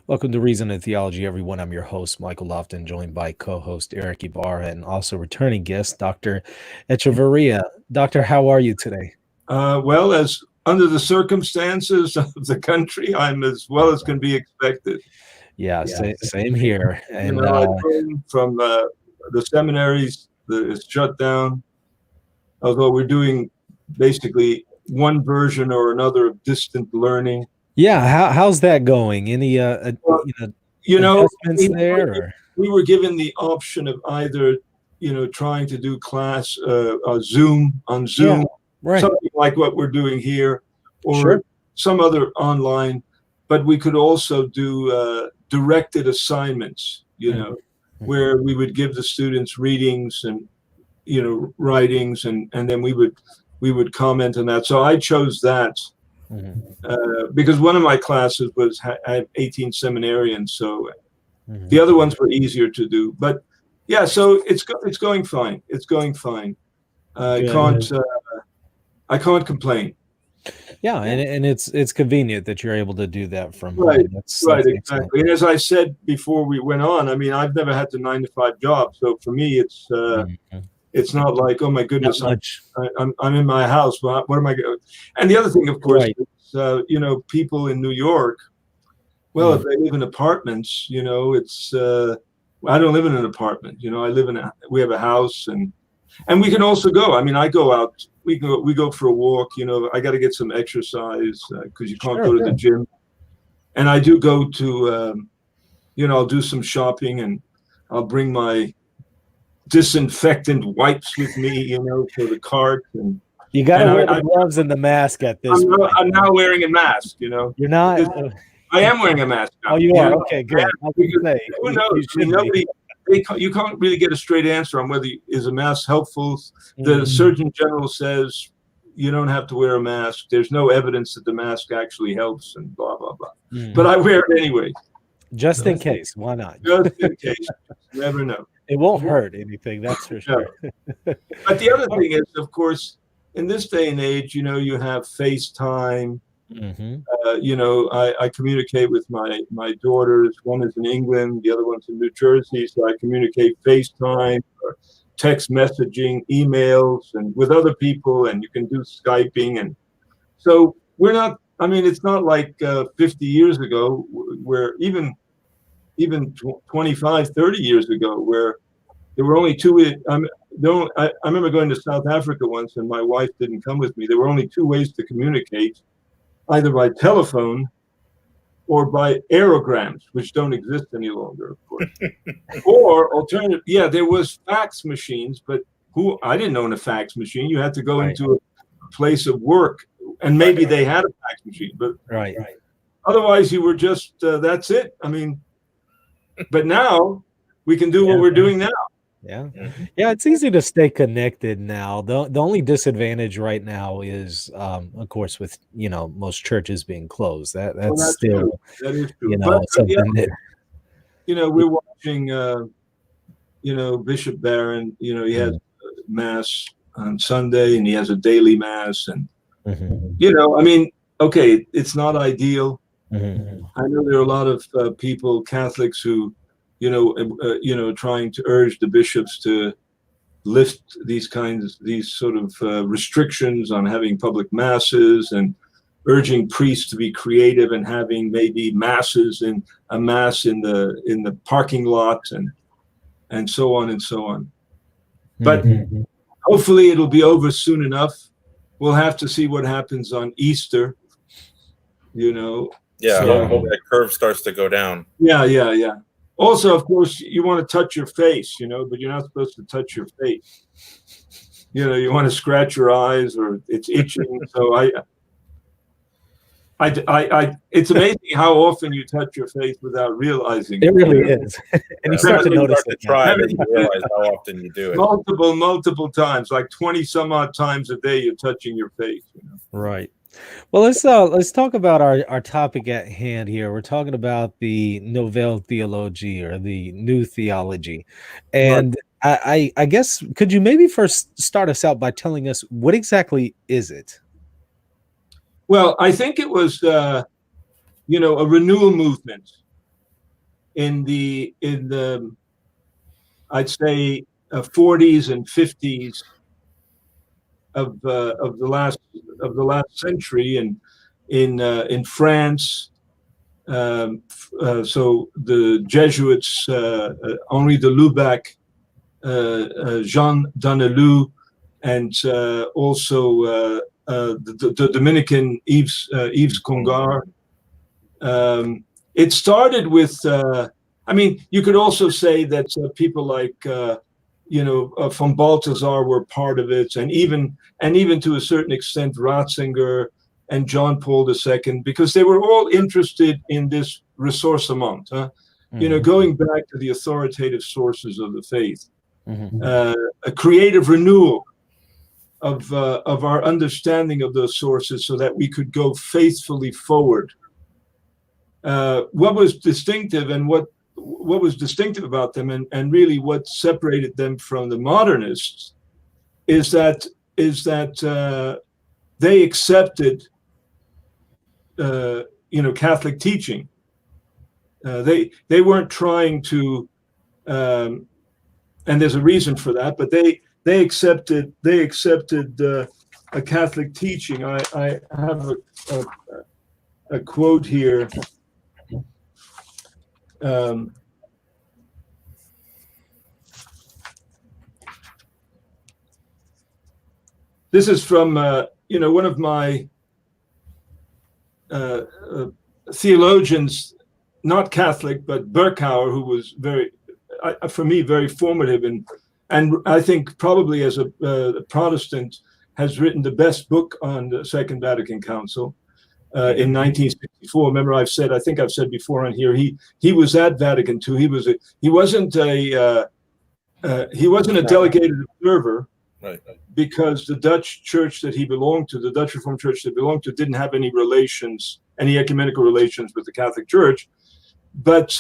Welcome to Reason and Theology, everyone. I'm your host, Michael Lofton, joined by co-host Eric Ibarra and also returning guest, Dr. Echeverria. Doctor, how are you today? Well, as under the circumstances of the country, I'm as well as can be expected. Yeah, same here. And I came from the seminaries that is shut down, although we're doing basically one version or another of distant learning. Yeah, how's that going? Any adjustments there? Or? We were given the option of either, trying to do class on Zoom, Yeah, right. something like what we're doing here, or some other online, but we could also do directed assignments, where we would give the students readings and, writings, and then we would comment on that. So I chose that because one of my classes I had 18 seminarians, so the other ones were easier to do. But yeah, so it's going fine. It's going fine. I can't complain. Yeah, and it's convenient that you're able to do that from right. home. That's Exactly. And as I said before we went on, I mean, I've never had the 9-to-5 job, so for me, it's not like, oh my goodness, I'm in my house. What am I going? And the other thing, of course, is, people in New York. Well, if they live in apartments, it's. I don't live in an apartment. We have a house, and we can also go. I mean, I go out. We go for a walk. I got to get some exercise because you can't go to the gym. And I do go to, I'll do some shopping, and I'll bring my disinfectant wipes with me, for the cart. And you got to wear the gloves and the mask at this point. I'm now wearing a mask. You're not. I am wearing a mask now. Oh, you are? Okay, good. Who knows? You can't really get a straight answer on whether is a mask helpful. The Surgeon General says you don't have to wear a mask. There's no evidence that the mask actually helps, and blah blah blah. But I wear it anyway, just in case. Why not? Just in case. You never know. It won't hurt anything. That's for sure. But the other thing is, of course, in this day and age, you have FaceTime. I communicate with my daughters. One is in England, the other one's in New Jersey. So I communicate FaceTime, or text messaging, emails, and with other people, and you can do Skyping. And so we're not. I mean, it's not like 50 years ago, where even 25, 30 years ago, where there were only two. I remember going to South Africa once, and my wife didn't come with me. There were only two ways to communicate. Either by telephone or by aerograms, which don't exist any longer, of course. Or alternative, there was fax machines, but I didn't own a fax machine. You had to go into a place of work, and maybe they had a fax machine, but otherwise you were just, that's it. I mean, but now we can do what we're doing now. Yeah, it's easy to stay connected now. The only disadvantage right now is, of course, with most churches being closed. That's still true. That is true. Something that we're watching. Bishop Barron. He has mass on Sunday, and he has a daily mass, and I mean, okay, it's not ideal. I know there are a lot of people, Catholics, who. Trying to urge the bishops to lift these sort of restrictions on having public masses, and urging priests to be creative and having maybe masses in a mass in the parking lot, and so on and so on. But hopefully it'll be over soon enough. We'll have to see what happens on Easter. Yeah, I hope that curve starts to go down. Yeah. Also, of course, you want to touch your face, but you're not supposed to touch your face. You want to scratch your eyes, or it's itching. So it's amazing how often you touch your face without realizing it. It really is. And you start to notice it. Try it, and you realize how often you do it. Multiple times, like 20 some odd times a day, you're touching your face. Right. Well, let's talk about our topic at hand here. We're talking about the Nouvelle Theology, or the New Theology. And I guess, could you maybe first start us out by telling us what exactly is it? Well, I think it was, a renewal movement in the I'd say 40s and 50s of the last century, and in France. So the Jesuits, Henri de Lubac, Jean Donnelou, and also the Dominican Yves Congar. It started with, I mean, you could also say that people like, von Balthasar were part of it, and even to a certain extent Ratzinger and John Paul II, because they were all interested in this ressourcement, going back to the authoritative sources of the faith, a creative renewal of our understanding of those sources, so that we could go faithfully forward. What was distinctive, and what was distinctive about them, and really what separated them from the modernists, is that they accepted Catholic teaching. They weren't trying to, and there's a reason for that, but they accepted a Catholic teaching. I have a quote here. This is from one of my theologians, not Catholic, but Berkouwer, who was for me very formative, and I think probably as a Protestant has written the best book on the Second Vatican Council in 1964. Remember, I think I've said before on here, he was at Vatican II. He wasn't a delegated observer. Right. Because the Dutch church that he belonged to, the Dutch Reformed Church that he belonged to, didn't have any ecumenical relations with the Catholic Church. But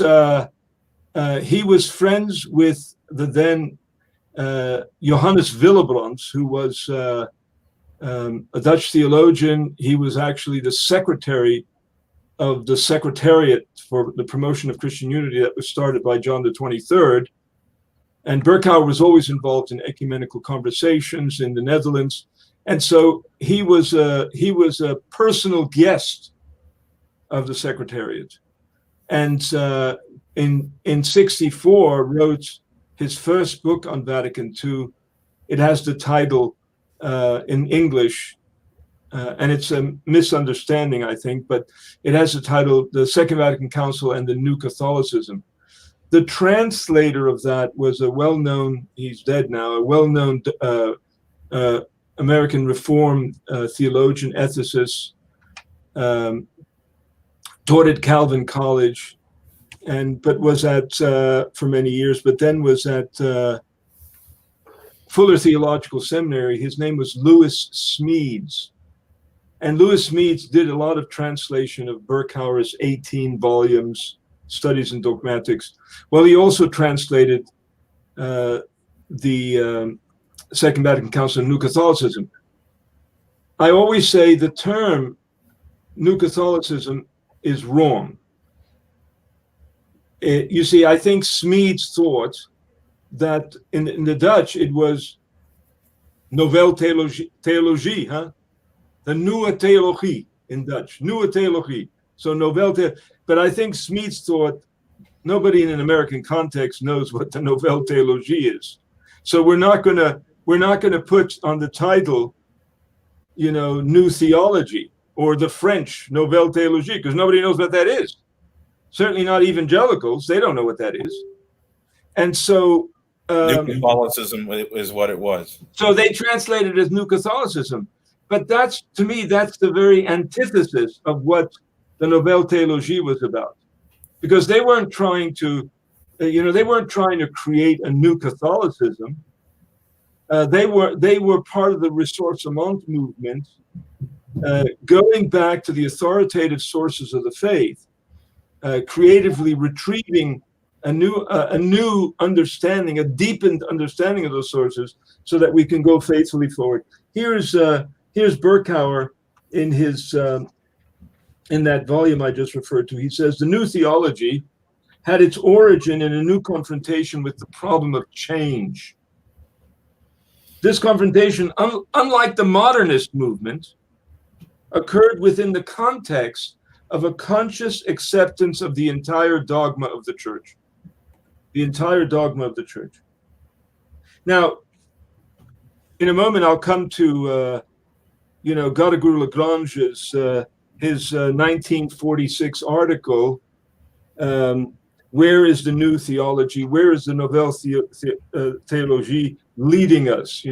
he was friends with the then Johannes Willebrands, who was a Dutch theologian. He was actually the secretary of the Secretariat for the Promotion of Christian Unity that was started by John the 23rd. And Berkouwer was always involved in ecumenical conversations in the Netherlands, and so he was a personal guest of the Secretariat, and in '64 wrote his first book on Vatican II. It has the title in English, and it's a misunderstanding, I think, but it has the title "The Second Vatican Council and the New Catholicism." The translator of that was a well-known, he's dead now, a well-known American Reformed theologian, ethicist, taught at Calvin College, but was at, for many years, but then was at Fuller Theological Seminary. His name was Louis Smedes. And Louis Smedes did a lot of translation of Berkouwer's 18 volumes, Studies in Dogmatics. Well, he also translated the Second Vatican Council and New Catholicism. I always say the term New Catholicism is wrong. You see, I think Smedes thought that in the Dutch it was Nouvelle Théologie, the Nieuwe Theologie in Dutch, Nieuwe Theologie. So Nouvelle Theologie. But I think Smedes thought nobody in an American context knows what the Nouvelle Théologie is. So we're not gonna put on the title, New Theology, or the French Nouvelle Théologie, because nobody knows what that is. Certainly not evangelicals; they don't know what that is. And so New Catholicism is what it was. So they translated it as New Catholicism, but to me that's the very antithesis of what the Nouvelle Théologie was about, because they weren't trying to, create a new Catholicism. They were part of the ressourcement movement, going back to the authoritative sources of the faith, creatively retrieving a new understanding, a deepened understanding of those sources, so that we can go faithfully forward. Here's Berkouwer in his. In that volume I just referred to, he says, the New Theology had its origin in a new confrontation with the problem of change. This confrontation, unlike the modernist movement, occurred within the context of a conscious acceptance of the entire dogma of the Church. The entire dogma of the Church. Now, in a moment, I'll come to, Godeguru Lagrange's, his 1946 article, where is the new theology? Where is the Nouvelle Théologie leading us?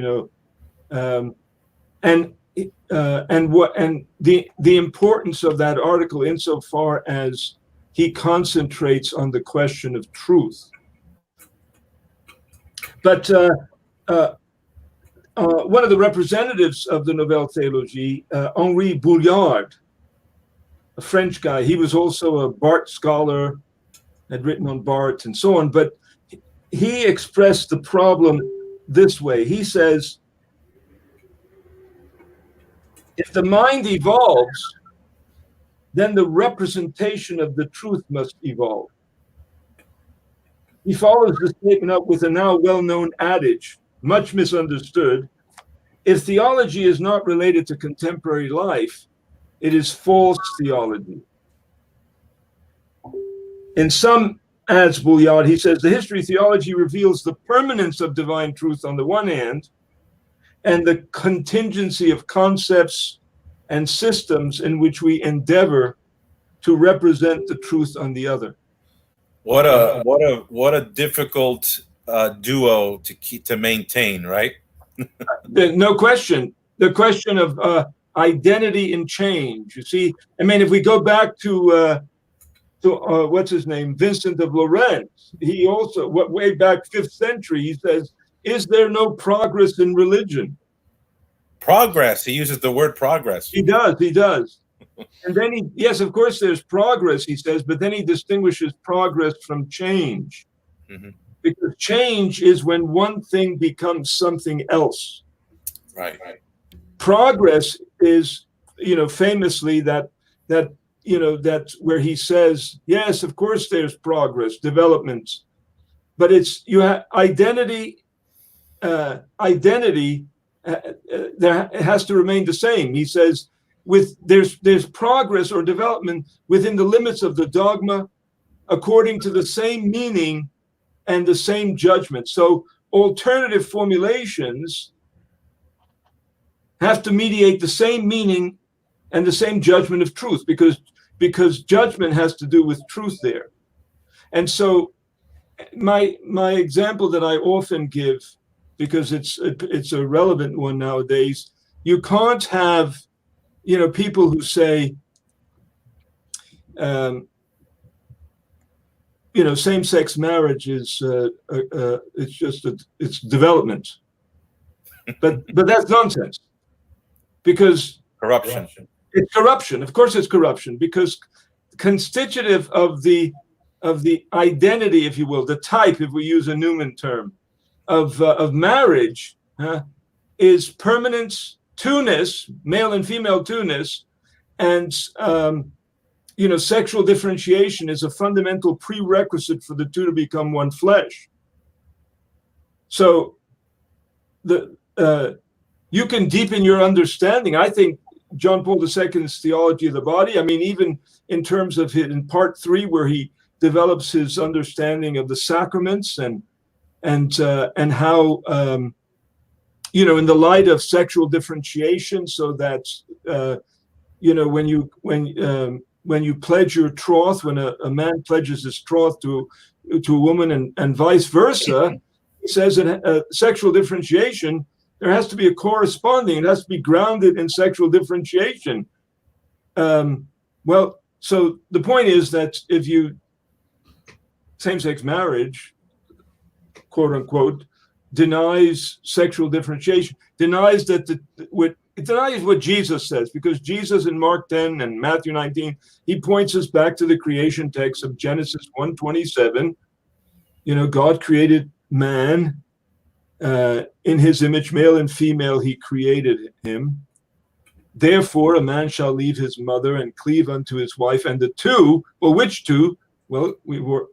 And the importance of that article insofar as he concentrates on the question of truth. But one of the representatives of the Nouvelle Théologie, Henri Bouillard, a French guy, he was also a Barth scholar, had written on Barth and so on, but he expressed the problem this way. He says, if the mind evolves, then the representation of the truth must evolve. He follows the statement up with a now well-known adage, much misunderstood. If theology is not related to contemporary life, it is false theology. In some, adds Bouillard, he says, the history of theology reveals the permanence of divine truth on the one hand, and the contingency of concepts and systems in which we endeavor to represent the truth on the other. What a difficult duo to maintain, right? No question. The question of identity and change. You see, I mean, if we go back to what's his name, Vincent of Lorentz, he also, way back 5th century, he says, is there no progress in religion? Progress. He uses the word progress. He does. And then yes, of course, there's progress, he says, but then he distinguishes progress from change. Mm-hmm. Because change is when one thing becomes something else. Right. Progress is, famously that that's where he says, yes, of course, there's progress, development, but it's identity. There has to remain the same. He says, there's progress or development within the limits of the dogma, according to the same meaning and the same judgment. So alternative formulations have to mediate the same meaning and the same judgment of truth, because judgment has to do with truth there. And so my example that I often give, because it's a relevant one nowadays, you can't have people who say same-sex marriage is it's development, but that's nonsense, because corruption. It's corruption. Of course, it's corruption, because constitutive of the identity, if you will, the type, if we use a Newman term, of marriage, is permanence, two-ness, male and female two-ness, and sexual differentiation is a fundamental prerequisite for the two to become one flesh. So you can deepen your understanding. I think John Paul II's theology of the body, I mean, even in terms of in part 3, where he develops his understanding of the sacraments and how in the light of sexual differentiation, so that when you pledge your troth, when a man pledges his troth to a woman and vice versa, he says that sexual differentiation, there has to be a corresponding, it has to be grounded in sexual differentiation. Well, so the point is that if you, same-sex marriage, quote unquote, denies sexual differentiation, denies that it denies what Jesus says, because Jesus in Mark 10 and Matthew 19, he points us back to the creation text of Genesis 1:27. God created man in his image, male and female, he created him. Therefore, a man shall leave his mother and cleave unto his wife, and the two, well, which two? Well,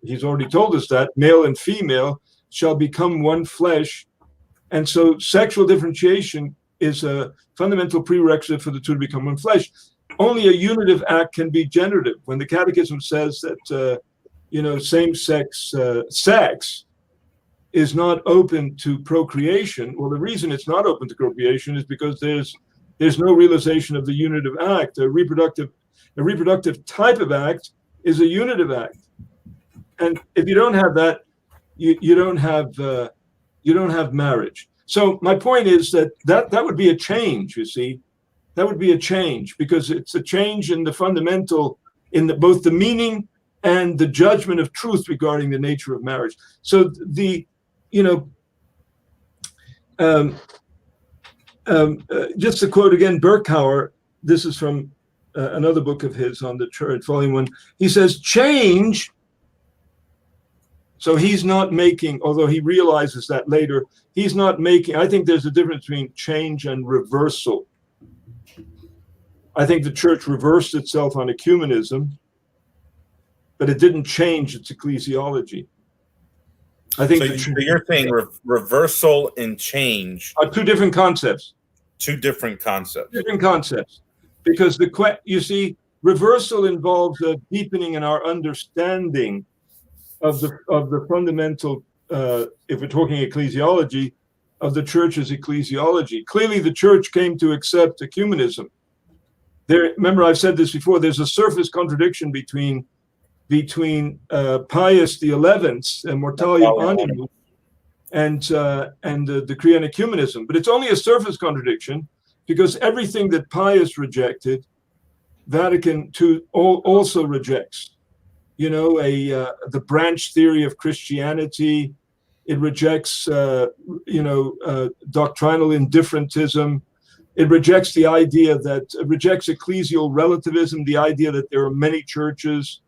he's already told us that male and female shall become one flesh. And so sexual differentiation is a fundamental prerequisite for the two to become one flesh. Only a unitive act can be generative. When the Catechism says that, same-sex sex is not open to procreation, well, the reason it's not open to procreation is because there's no realization of the unitive act. A reproductive type of act is a unitive act. And if you don't have that, you don't have marriage. So my point is that would be a change, you see. That would be a change, because it's a change in the fundamental, in both the meaning and the judgment of truth regarding the nature of marriage. So just to quote again Berkhauer, this is from another book of his on the Church, Volume 1. He says, change. So he's not making, although he realizes that later, he's not making, I think there's a difference between change and reversal. I think the church reversed itself on ecumenism, but it didn't change its ecclesiology. I think so you're saying reversal and change are two different concepts. Two different concepts. Different concepts. Because you see, reversal involves a deepening in our understanding of the fundamental, if we're talking ecclesiology, of the church's ecclesiology. Clearly, the church came to accept ecumenism. Remember, I've said this before. There's a surface contradiction between Pius XI and Mortalium Animum and the decree on ecumenism, but it's only a surface contradiction, because everything that Pius rejected, Vatican II also rejects. The branch theory of Christianity. It rejects, doctrinal indifferentism. It rejects the idea rejects ecclesial relativism, the idea that there are many churches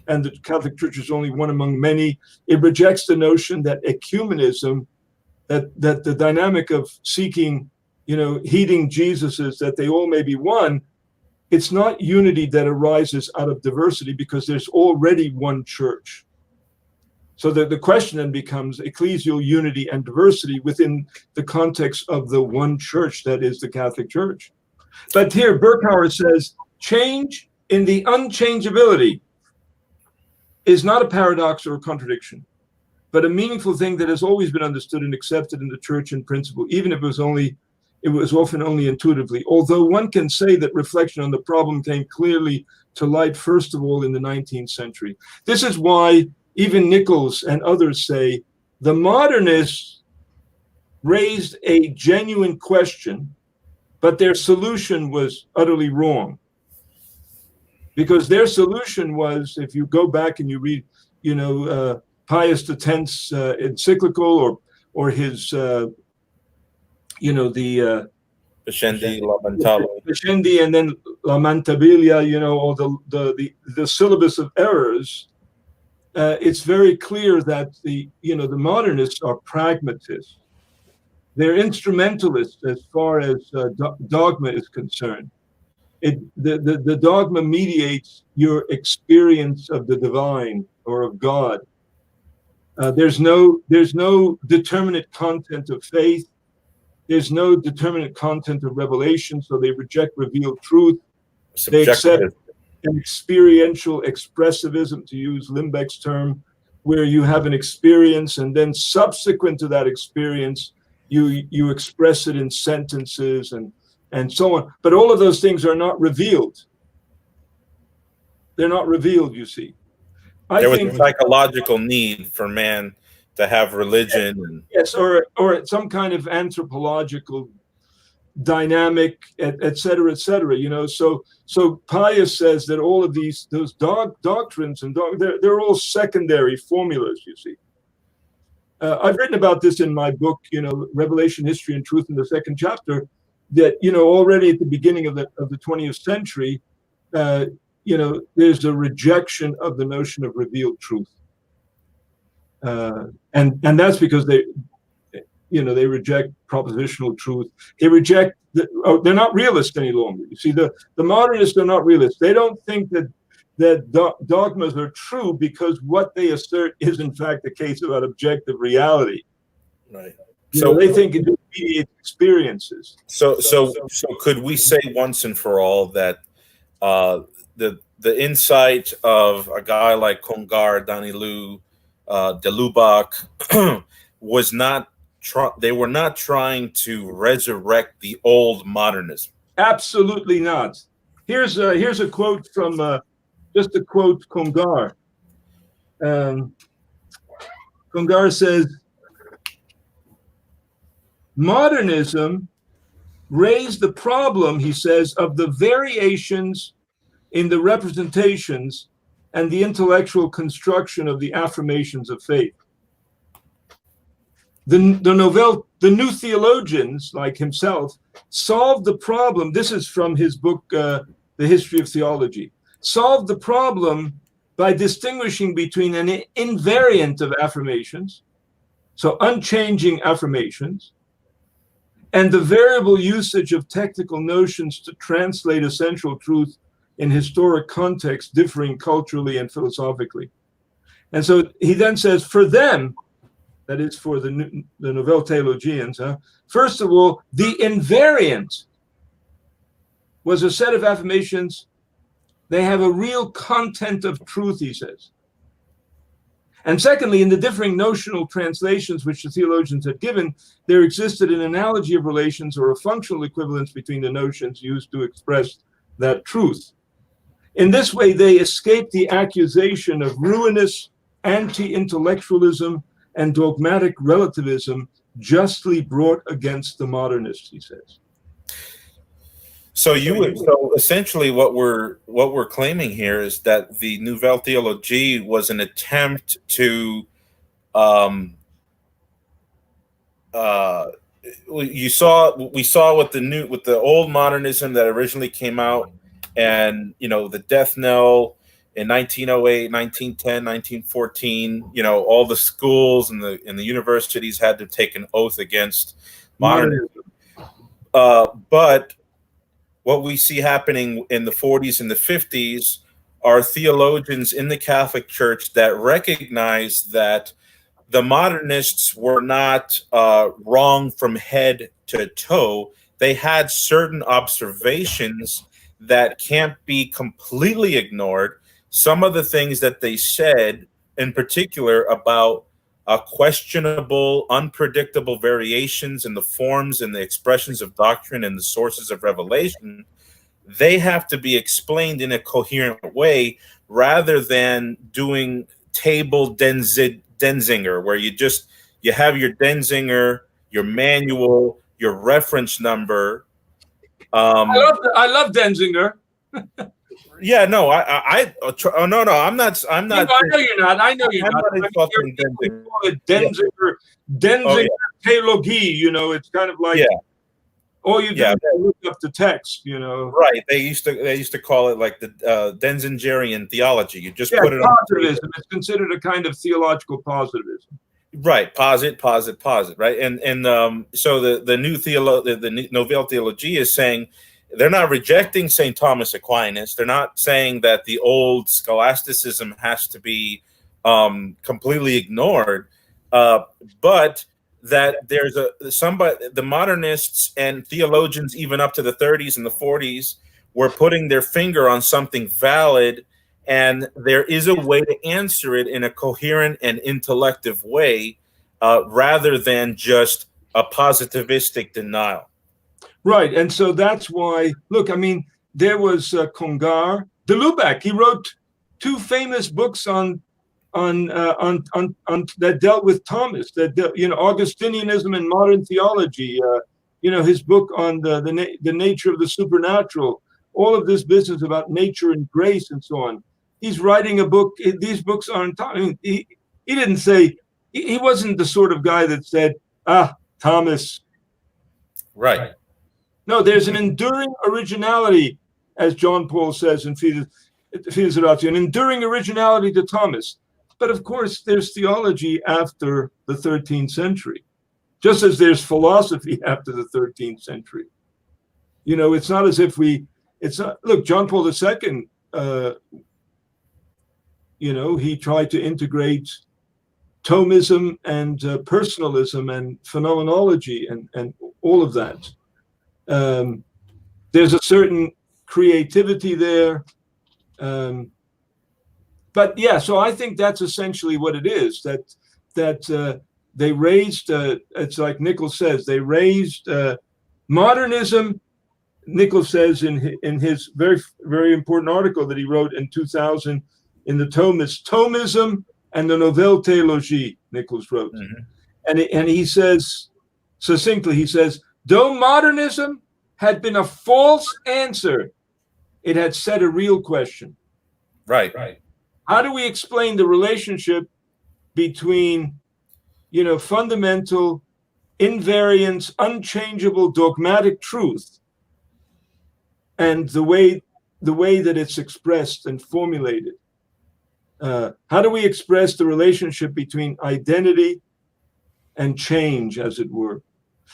and the Catholic Church is only one among many. It rejects the notion that ecumenism, that the dynamic of seeking, heeding Jesus is that they all may be one. It's not unity that arises out of diversity, because there's already one church. So the question then becomes ecclesial unity and diversity within the context of the one church that is the Catholic Church. But here, Berkhauer says, change in the unchangeability is not a paradox or a contradiction, but a meaningful thing that has always been understood and accepted in the church in principle, even if it was often only intuitively. Although one can say that reflection on the problem came clearly to light, first of all, in the 19th century. This is why even Nichols and others say the modernists raised a genuine question, but their solution was utterly wrong. Because their solution was, if you go back and you read, Pius X's encyclical or his, the Pascendi, Lamentable. Pascendi, and then Lamentabilia, or the syllabus of errors. It's very clear that the modernists are pragmatists. They're instrumentalists as far as dogma is concerned. The dogma mediates your experience of the divine or of God. There's no determinate content of faith. There's no determinate content of revelation, so they reject revealed truth. They accept an experiential expressivism, to use Limbeck's term, where you have an experience and then subsequent to that experience, you express it in sentences and so on. But all of those things are not revealed. They're not revealed, you see. There was a psychological need for man to have religion. Yes, or some kind of anthropological dynamic, et cetera, et cetera. So Pius says that all of those doctrines and they're all secondary formulas, you see. I've written about this in my book, Revelation, History, and Truth, in the second chapter, that, already at the beginning of the 20th century, there's a rejection of the notion of revealed truth. And that's because they reject propositional truth. They they're not realists any longer. You see, the modernists are not realists. They don't think that, that dogmas are true because what they assert is in fact the case about objective reality. Right. So they think it mediates experiences. So could we say once and for all that the insight of a guy like Congar, Danilou, de Lubac was not they were not trying to resurrect the old modernism? Absolutely not. Here's a quote from just to quote Congar. Congar says, "Modernism raised the problem," he says, "of the variations in the representations and the intellectual construction of the affirmations of faith. The new theologians, like himself, solved the problem." This is from his book, The History of Theology. "Solved the problem by distinguishing between an invariant of affirmations, so unchanging affirmations, and the variable usage of technical notions to translate essential truth in historic context differing culturally and philosophically." And so he then says, for them, that is for the Nouvelle Theologians, first of all, the invariant was a set of affirmations. They have a real content of truth, he says. And secondly, in the differing notional translations which the theologians had given, there existed an analogy of relations or a functional equivalence between the notions used to express that truth. In this way, they escaped the accusation of ruinous anti-intellectualism and dogmatic relativism justly brought against the modernists, he says. So essentially what we're claiming here is that the Nouvelle Theologie was an attempt to we saw with the old modernism that originally came out, and the death knell in 1908, 1910, 1914, all the schools and the universities had to take an oath against modernism. But what we see happening in the 40s and the 50s are theologians in the Catholic Church that recognize that the modernists were not wrong from head to toe. They had certain observations that can't be completely ignored. Some of the things that they said, in particular, about questionable, unpredictable variations in the forms and the expressions of doctrine and the sources of revelation, they have to be explained in a coherent way rather than doing table Denzinger, where you have your Denzinger, your manual, your reference number. I love Denzinger. Yeah, no, no, I'm not. I know you're not. I know you're not. Denzinger, Theologie. It's kind of like all you do is look up the text. Right? They used to call it like the Denzingerian theology. You just put it on positivism. It's considered a kind of theological positivism. Right, posit, right, and so the Nouvelle Theologie is saying they're not rejecting St. Thomas Aquinas. They're not saying that the old scholasticism has to be completely ignored, but that there's the modernists and theologians even up to the 30s and the 40s were putting their finger on something valid. And there is a way to answer it in a coherent and intellective way, rather than just a positivistic denial. Right, and so that's why. Look, there was Congar, de Lubac. He wrote two famous books on that dealt with Thomas. Augustinianism and modern theology. His book on the nature of the supernatural. All of this business about nature and grace and so on. He's writing a book. These books aren't. He didn't say. He wasn't the sort of guy that said, Thomas. Right. No, there's an enduring originality, as John Paul says in Fides Ratio, an enduring originality to Thomas. But of course, there's theology after the 13th century, just as there's philosophy after the 13th century. It's not as if it's not. Look, John Paul II he tried to integrate Thomism and personalism and phenomenology and all of that. There's a certain creativity there. But yeah, so I think that's essentially what it is, that they raised, it's like Nichols says, they raised modernism. Nichols says in his very, very important article that he wrote in 2000 in the Thomism and the Nouvelle Théologie, Nichols wrote. Mm-hmm. And he says, succinctly, he says, though modernism had been a false answer, it had set a real question. Right. How do we explain the relationship between, fundamental, invariant, unchangeable, dogmatic truth and the way that it's expressed and formulated? How do we express the relationship between identity and change, as it were?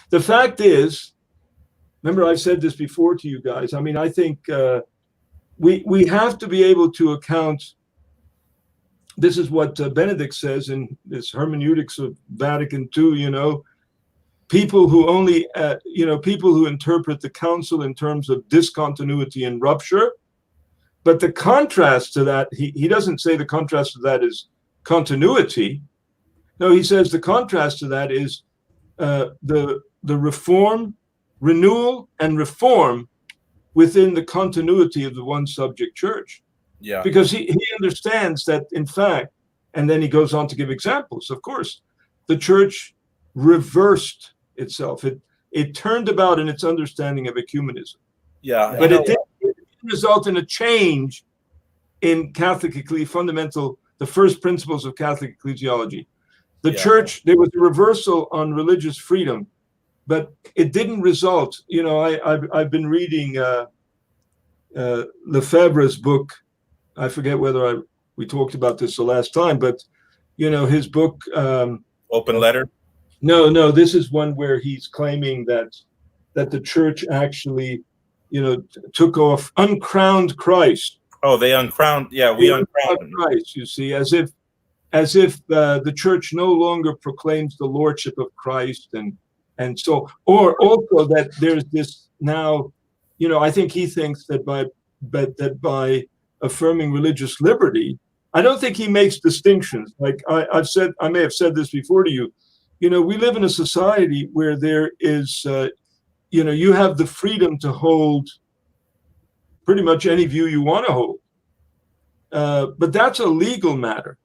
The fact is, remember I said this before to you guys, I think we have to be able to account. This is what Benedict says in this hermeneutics of Vatican II, people who only, people who interpret the council in terms of discontinuity and rupture. But the contrast to that, he doesn't say the contrast to that is continuity. No, he says the contrast to that is the reform, renewal, and reform within the continuity of the one subject church. Yeah. Because he understands that, in fact, and then he goes on to give examples, of course, the church reversed itself. It turned about in its understanding of ecumenism. Yeah. But it didn't result in a change in Catholic the first principles of Catholic ecclesiology. The church, there was a reversal on religious freedom, but it didn't result. I've been reading Lefebvre's book. I forget whether we talked about this the last time, but his book, Open Letter. No, this is one where he's claiming that the church actually, took off, uncrowned Christ. Oh, they uncrowned. Yeah, we uncrowned Christ. You see, as if the church no longer proclaims the lordship of Christ, and so, or also that there's this now, I think he thinks that by affirming religious liberty, I don't think he makes distinctions. Like I may have said this before to you. We live in a society where there is, you have the freedom to hold pretty much any view you want to hold. But that's a legal matter.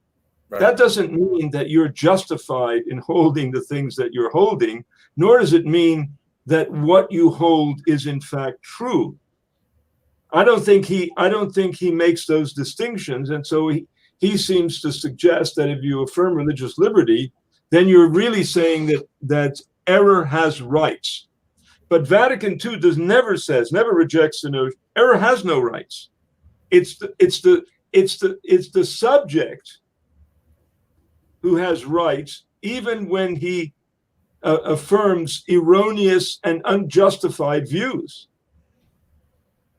Right. That doesn't mean that you're justified in holding the things that you're holding, nor does it mean that what you hold is in fact true. I don't think he makes those distinctions, and so he seems to suggest that if you affirm religious liberty, then you're really saying that error has rights. But Vatican II never rejects the notion error has no rights. It's the subject who has rights, even when he affirms erroneous and unjustified views.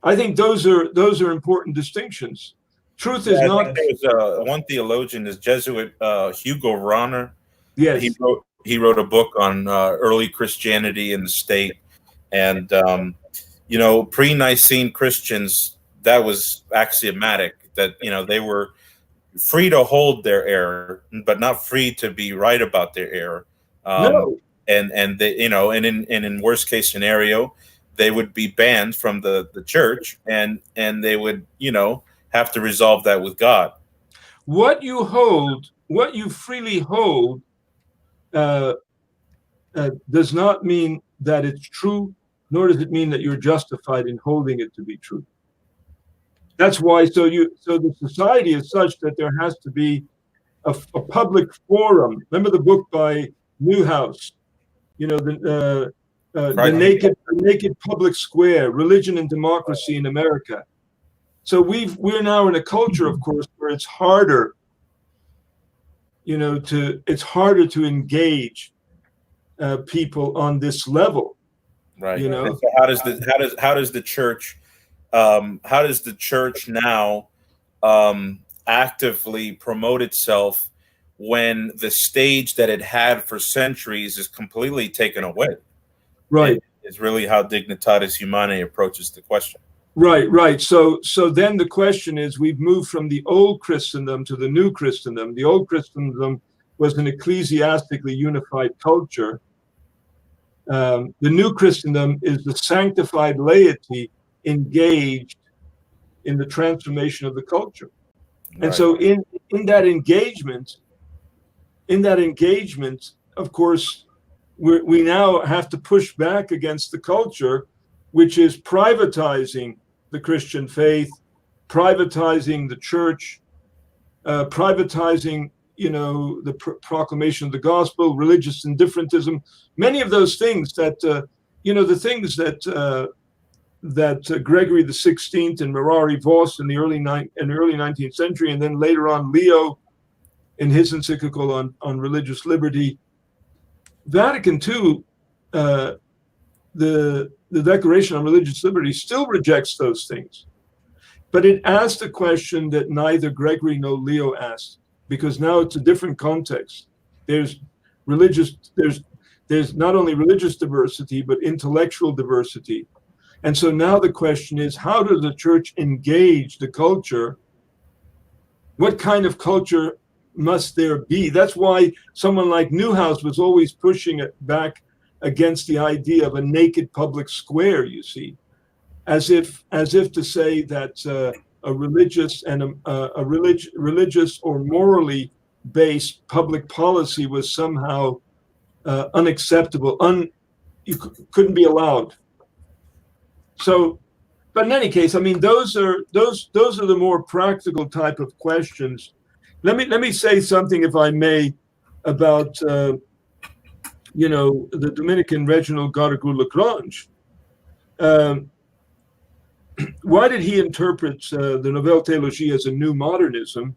I think those are important distinctions. Truth is not. There's one theologian, is Jesuit Hugo Rahner. Yes, he wrote a book on early Christianity in the state, and pre-Nicene Christians, that was axiomatic that they were free to hold their error, but not free to be right about their error. No. And they, and in worst case scenario, they would be banned from the church, and they would, have to resolve that with God. What you freely hold, does not mean that it's true, nor does it mean that you're justified in holding it to be true. That's why. So the society is such that there has to be a public forum. Remember the book by Newhouse, the naked public square, religion and democracy in America. So we're now in a culture, of course, where it's harder, to engage people on this level. Right. So how does the church now actively promote itself when the stage that it had for centuries is completely taken away. Right. It's really how Dignitatis Humanae approaches the question. Right. So then the question is, we've moved from the old Christendom to the new Christendom. The old Christendom was an ecclesiastically unified culture. The new Christendom is the sanctified laity engaged in the transformation of the culture. And Right. so in that engagement, of course, we now have to push back against the culture, which is privatizing the Christian faith, privatizing the church, privatizing, the proclamation of the gospel, religious indifferentism, many of those things that, the things that Gregory XVI and Merari Voss in the early 19th century, and then later on Leo in his encyclical on religious liberty. Vatican II, the Declaration on Religious Liberty still rejects those things. But it asked a question that neither Gregory nor Leo asked, because now it's a different context. There's not only religious diversity, but intellectual diversity. And so now the question is, how does the church engage the culture? What kind of culture must there be? That's why someone like Neuhaus was always pushing it back against the idea of a naked public square, you see, as if to say that a religious and a religious or morally based public policy was somehow unacceptable, couldn't be allowed. So, but in any case, I mean, those are the more practical type of questions. Let me say something, if I may, about the Dominican Reginald Garrigou-Lagrange. Why did he interpret the Nouvelle Théologie as a new modernism?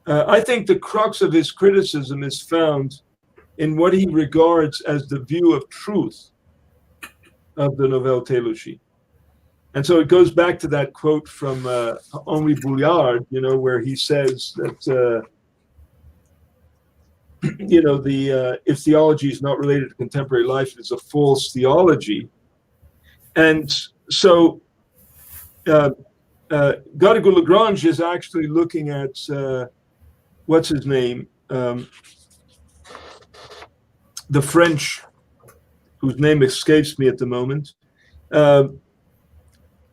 I think the crux of his criticism is found in what he regards as the view of truth of the Nouvelle Théologie. And so it goes back to that quote from Henri Bouillard, where he says that, if theology is not related to contemporary life, it's a false theology. And so Garrigou-Lagrange is actually looking at, what's his name? The French, whose name escapes me at the moment.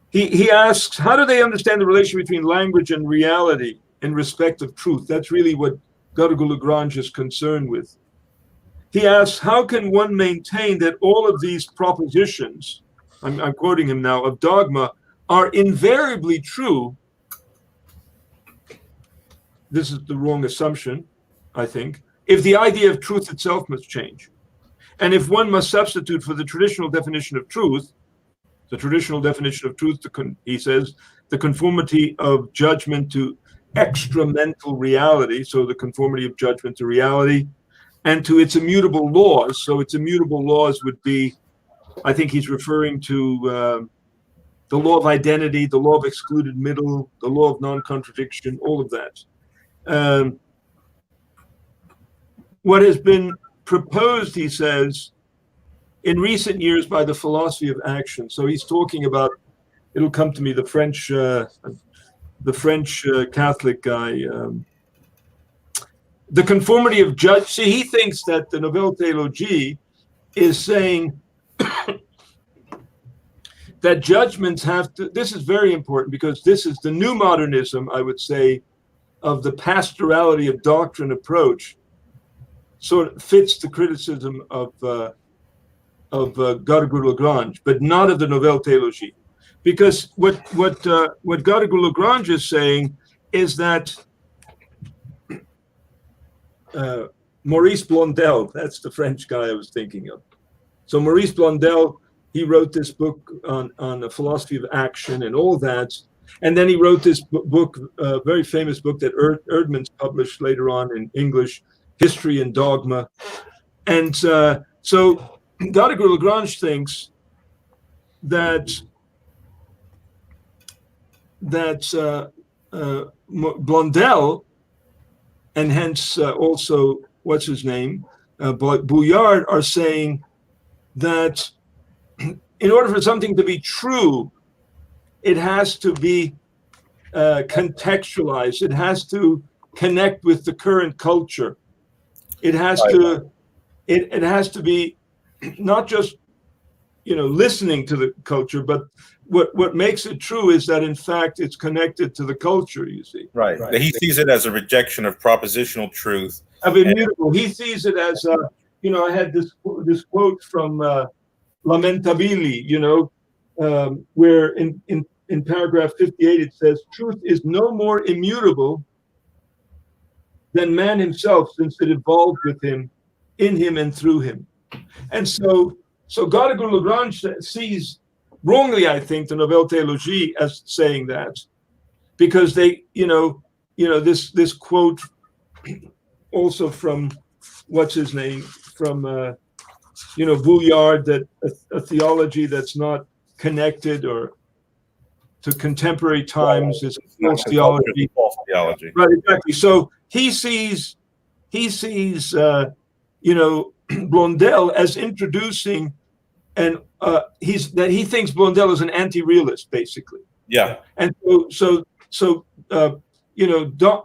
He asks, how do they understand the relation between language and reality in respect of truth? That's really what Garrigou-Lagrange is concerned with. He asks, how can one maintain that all of these propositions, I'm quoting him now, of dogma, are invariably true? This is the wrong assumption, I think, if the idea of truth itself must change. And if one must substitute for the traditional definition of truth, he says, the conformity of judgment to extramental reality, so the conformity of judgment to reality, and to its immutable laws. So its immutable laws would be, I think he's referring to the law of identity, the law of excluded middle, the law of non-contradiction, all of that. What has been proposed, he says, in recent years by the philosophy of action. So he's talking about, it'll come to me, the French Catholic guy, the conformity of judge. See, he thinks that the Nouvelle Théologie is saying that judgments have to, this is very important because this is the new modernism, I would say, of the pastorality of doctrine approach, sort of fits the criticism of Garrigou-Lagrange, but not of the Nouvelle Théologie. Because what Garrigou-Lagrange is saying is that Maurice Blondel, that's the French guy I was thinking of. So Maurice Blondel, he wrote this book on the philosophy of action and all that. And then he wrote this book, very famous book that Erdmans published later on in English, History and Dogma. And so Garrigou-Lagrange thinks that Blondel, and hence also what's his name, Bouillard, are saying that in order for something to be true, it has to be contextualized. It has to connect with the current culture. It has to. It has to be not just listening to the culture, but what makes it true is that in fact it's connected to the culture. You see, right? He sees it as a rejection of propositional truth, of immutable. He sees it as I had this quote from Lamentabili, where in paragraph 58 it says, "Truth is no more immutable than man himself, since it evolved with him, in him, and through him." And so Garrigou-Lagrange sees wrongly, I think, the Nouvelle Théologie as saying that, because they, this quote also from what's his name, from Bouillard, that a theology that's not connected or to contemporary times is false theology. False theology. Right, exactly. So he sees Blondel as introducing, and he thinks Blondel is an anti-realist, basically. Yeah. And so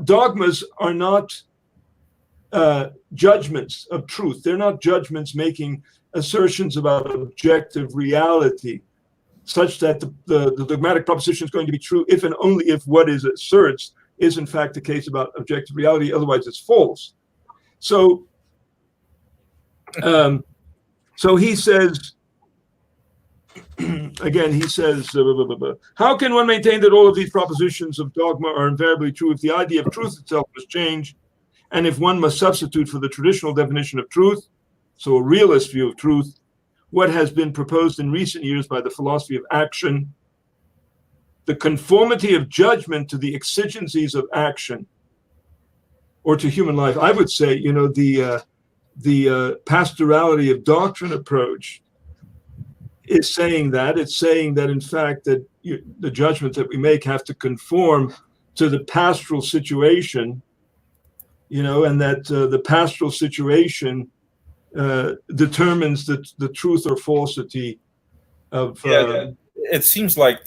dogmas are not judgments of truth. They're not judgments making assertions about objective reality, such that the dogmatic proposition is going to be true if and only if what it asserts is in fact the case about objective reality. Otherwise, it's false. So he says, again, he says, how can one maintain that all of these propositions of dogma are invariably true if the idea of truth itself must change, and if one must substitute for the traditional definition of truth, so a realist view of truth, what has been proposed in recent years by the philosophy of action, the conformity of judgment to the exigencies of action or to human life? I would say, the pastorality of doctrine approach is saying that. It's saying that, in fact, that the judgments that we make have to conform to the pastoral situation, and that the pastoral situation determines the truth or falsity of. It seems like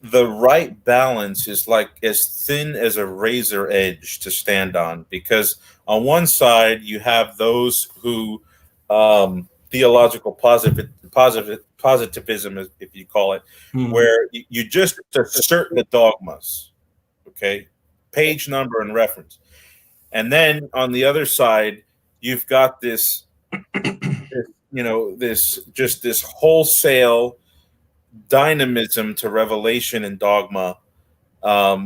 the right balance is like as thin as a razor edge to stand on, because on one side you have those who theological positivism, if you call it, where you just assert the dogmas, okay, page number and reference, and then on the other side you've got this this wholesale dynamism to revelation and dogma,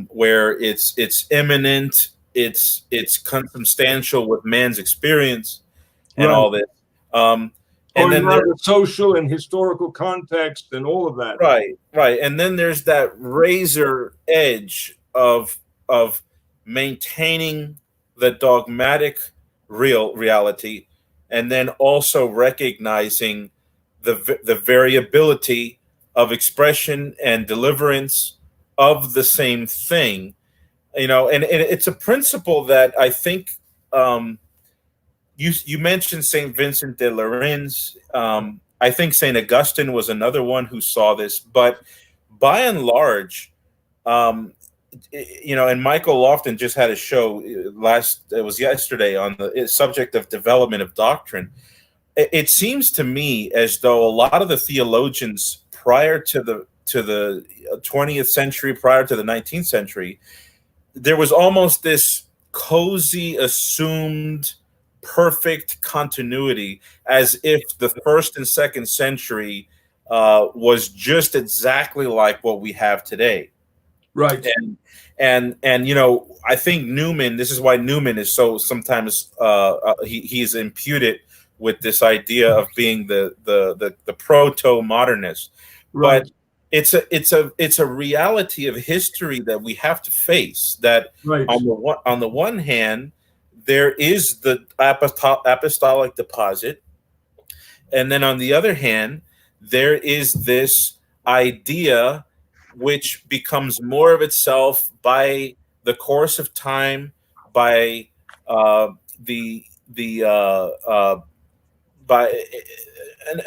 where it's imminent, it's consubstantial with man's experience and all this, and then the social and historical context and all of that. Right, and then there's that razor edge of maintaining the dogmatic reality, and then also recognizing the variability of expression and deliverance of the same thing, and it's a principle that I think you mentioned Saint Vincent de Lerins. I think Saint Augustine was another one who saw this, but by and large, and Michael Lofton just had a show it was yesterday on the subject of development of doctrine. It seems to me as though a lot of the theologians prior to the 20th century, prior to the 19th century, there was almost this cozy, assumed, perfect continuity, as if the first and second century was just exactly like what we have today. Right. And I think Newman, this is why Newman is so sometimes he's imputed with this idea of being the proto-modernist. Right. But it's a reality of history that we have to face, that on the one hand there is the apostolic deposit, and then on the other hand there is this idea which becomes more of itself by the course of time, by by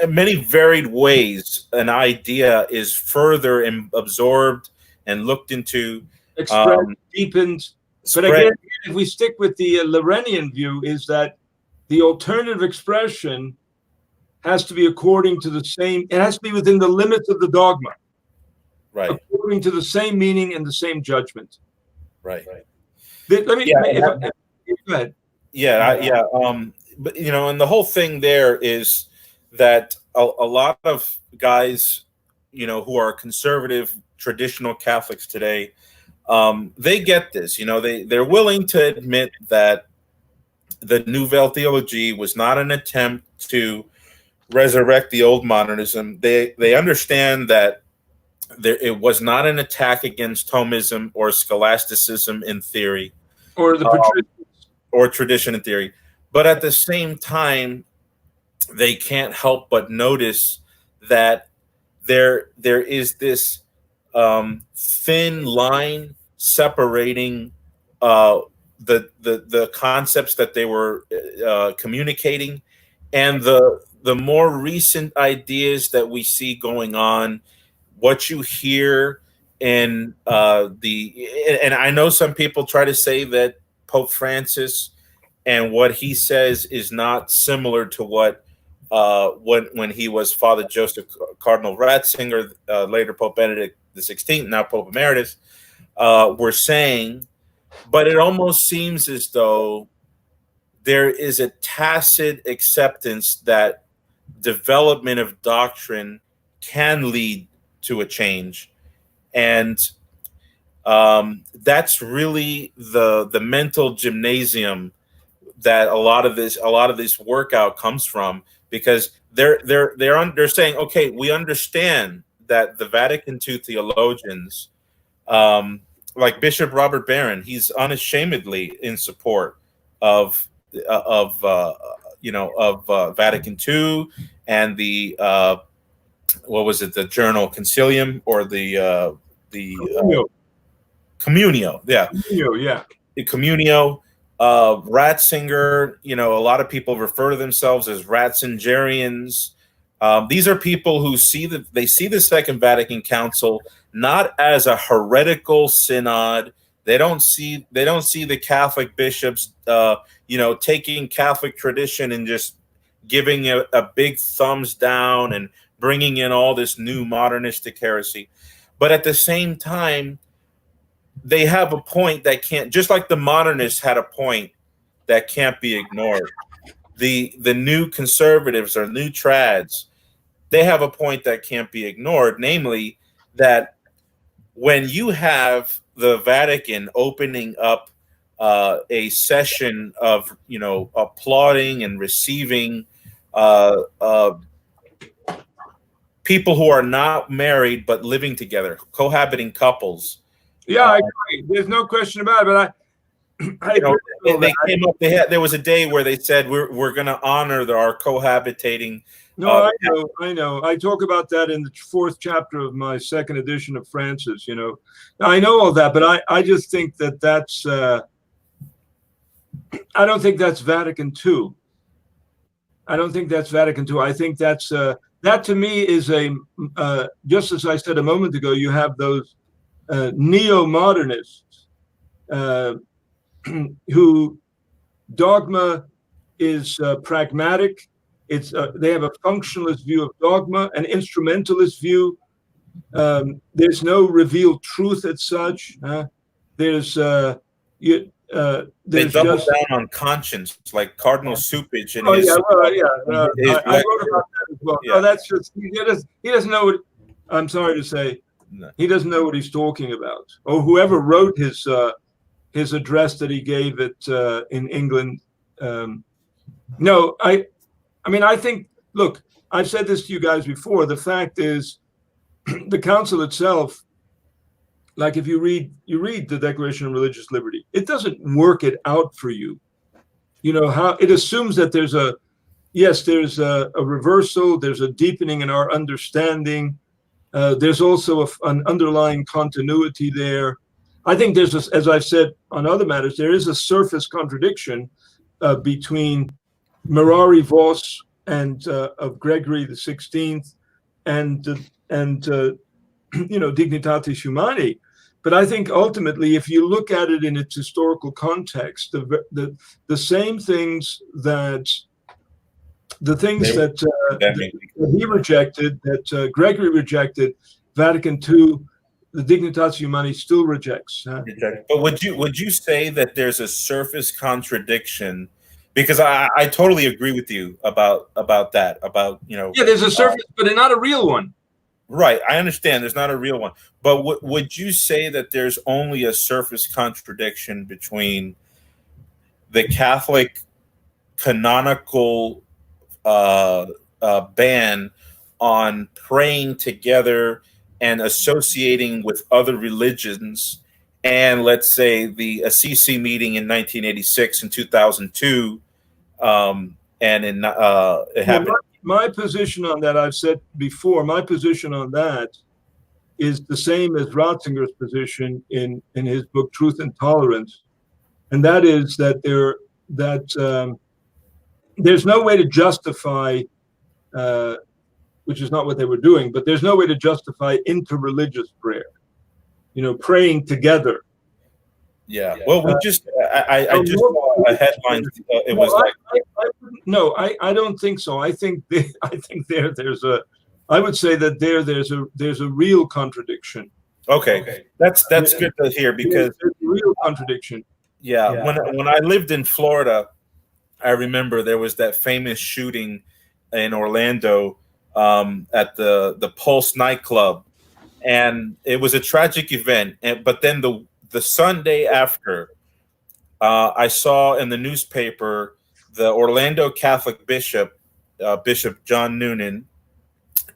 in many varied ways. An idea is further absorbed and looked into, expressed, deepened. But again, if we stick with the Lorenian view, is that the alternative expression has to be according to the same, it has to be within the limits of the dogma. Right. According to the same meaning and the same judgment. Right. Let me, go ahead. But, you know, and the whole thing there is that a lot of guys, you know, who are conservative, traditional Catholics today, they get this, you know, they're willing to admit that the Nouvelle Theology was not an attempt to resurrect the old modernism. They understand that it was not an attack against Thomism or scholasticism in theory, or the or tradition in theory. But at the same time, they can't help but notice that there is this thin line separating the concepts that they were communicating and the more recent ideas that we see going on. What you hear in and I know some people try to say that Pope Francis and what he says is not similar to what when he was Father Joseph Cardinal Ratzinger, later Pope Benedict XVI, now Pope Emeritus, were saying, but it almost seems as though there is a tacit acceptance that development of doctrine can lead to a change, and that's really the mental gymnasium that a lot of this workout comes from, because they're saying, okay, we understand that the Vatican II theologians, like Bishop Robert Barron, he's unashamedly in support of Vatican II and the what was it, the Journal Concilium, or the Communio, the Communio. Ratzinger, you know, a lot of people refer to themselves as Ratzingerians. These are people who see the Second Vatican Council not as a heretical synod. They don't see the Catholic bishops, taking Catholic tradition and just giving a big thumbs down and bringing in all this new modernistic heresy. But at the same time, they have a point that can't, just like the modernists had a point that can't be ignored. The new conservatives or new trads, they have a point that can't be ignored, namely that when you have the Vatican opening up a session of, applauding and receiving people who are not married but living together, cohabiting couples. Yeah, I agree. There's no question about it. But they came up. There was a day where they said we're going to honor our cohabitating. No, I know. I talk about that in the 4th chapter of my 2nd edition of Francis. I know all that, but I just think that's. I don't think that's Vatican II. I don't think that's Vatican II. I think that's that to me is just as I said a moment ago. You have those neo-modernists who dogma is pragmatic. They have a functionalist view of dogma, an instrumentalist view. There's no revealed truth as such. There's they double down on conscience, like Cardinal Supage. And I wrote about that as well. Yeah. No, that's just he doesn't know what. I'm sorry to say, he doesn't know what he's talking about. Or whoever wrote his address that he gave in England. No, I think. Look, I've said this to you guys before. The fact is, the council itself. Like if you read the Declaration of Religious Liberty, it doesn't work it out for you. How it assumes that there's a reversal, there's a deepening in our understanding, There's also an underlying continuity there. I think there's, as I've said on other matters, there is a surface contradiction between Mirari Vos and of Gregory the 16th and Dignitatis Humani. But I think ultimately, if you look at it in its historical context, the same things that he rejected, that Gregory rejected, Vatican II, the Dignitatis Humani still rejects. But would you say that there's a surface contradiction? Because I totally agree with you about that. Yeah, there's a surface, but not a real one. Right, I understand there's not a real one, but would you say that there's only a surface contradiction between the Catholic canonical ban on praying together and associating with other religions, and let's say the Assisi meeting in 1986 and 2002, and in it happened. My position on that, I've said before, my position on that is the same as Ratzinger's position in his book Truth and Tolerance, and that is that there's no way to justify, which is not what they were doing, but there's no way to justify interreligious prayer, praying together. Yeah. Well, we just I just saw a headline. It was I don't think so. I think there's a. I would say that there's a real contradiction. Okay. That's good to hear, because there's a real contradiction. Yeah. When I lived in Florida, I remember there was that famous shooting in Orlando at the Pulse nightclub, and it was a tragic event. But then the Sunday after, I saw in the newspaper the Orlando Catholic Bishop, Bishop John Noonan.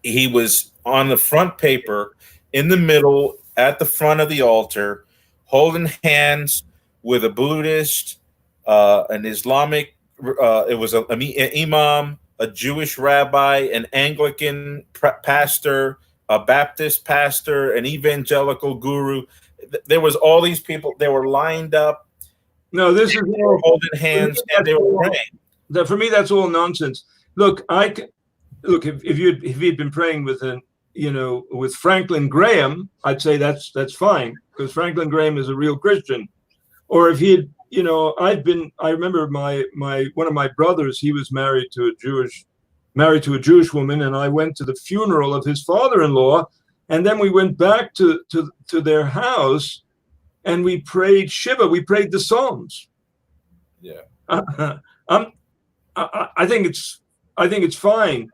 He was on the front paper in the middle at the front of the altar, holding hands with a Buddhist, an Islamic, it was an imam, a Jewish rabbi, an Anglican pastor, a Baptist pastor, an evangelical guru. There was all these people. They were lined up. No, this is holding hands, and they were praying. For me, that's all nonsense. Look, if you'd been praying with with Franklin Graham, I'd say that's fine, because Franklin Graham is a real Christian. Or if he had, I remember one of my brothers, he was married to a Jewish woman, and I went to the funeral of his father-in-law, and then we went back to their house, and we prayed Shiva. We prayed the Psalms. Yeah. I think it's fine.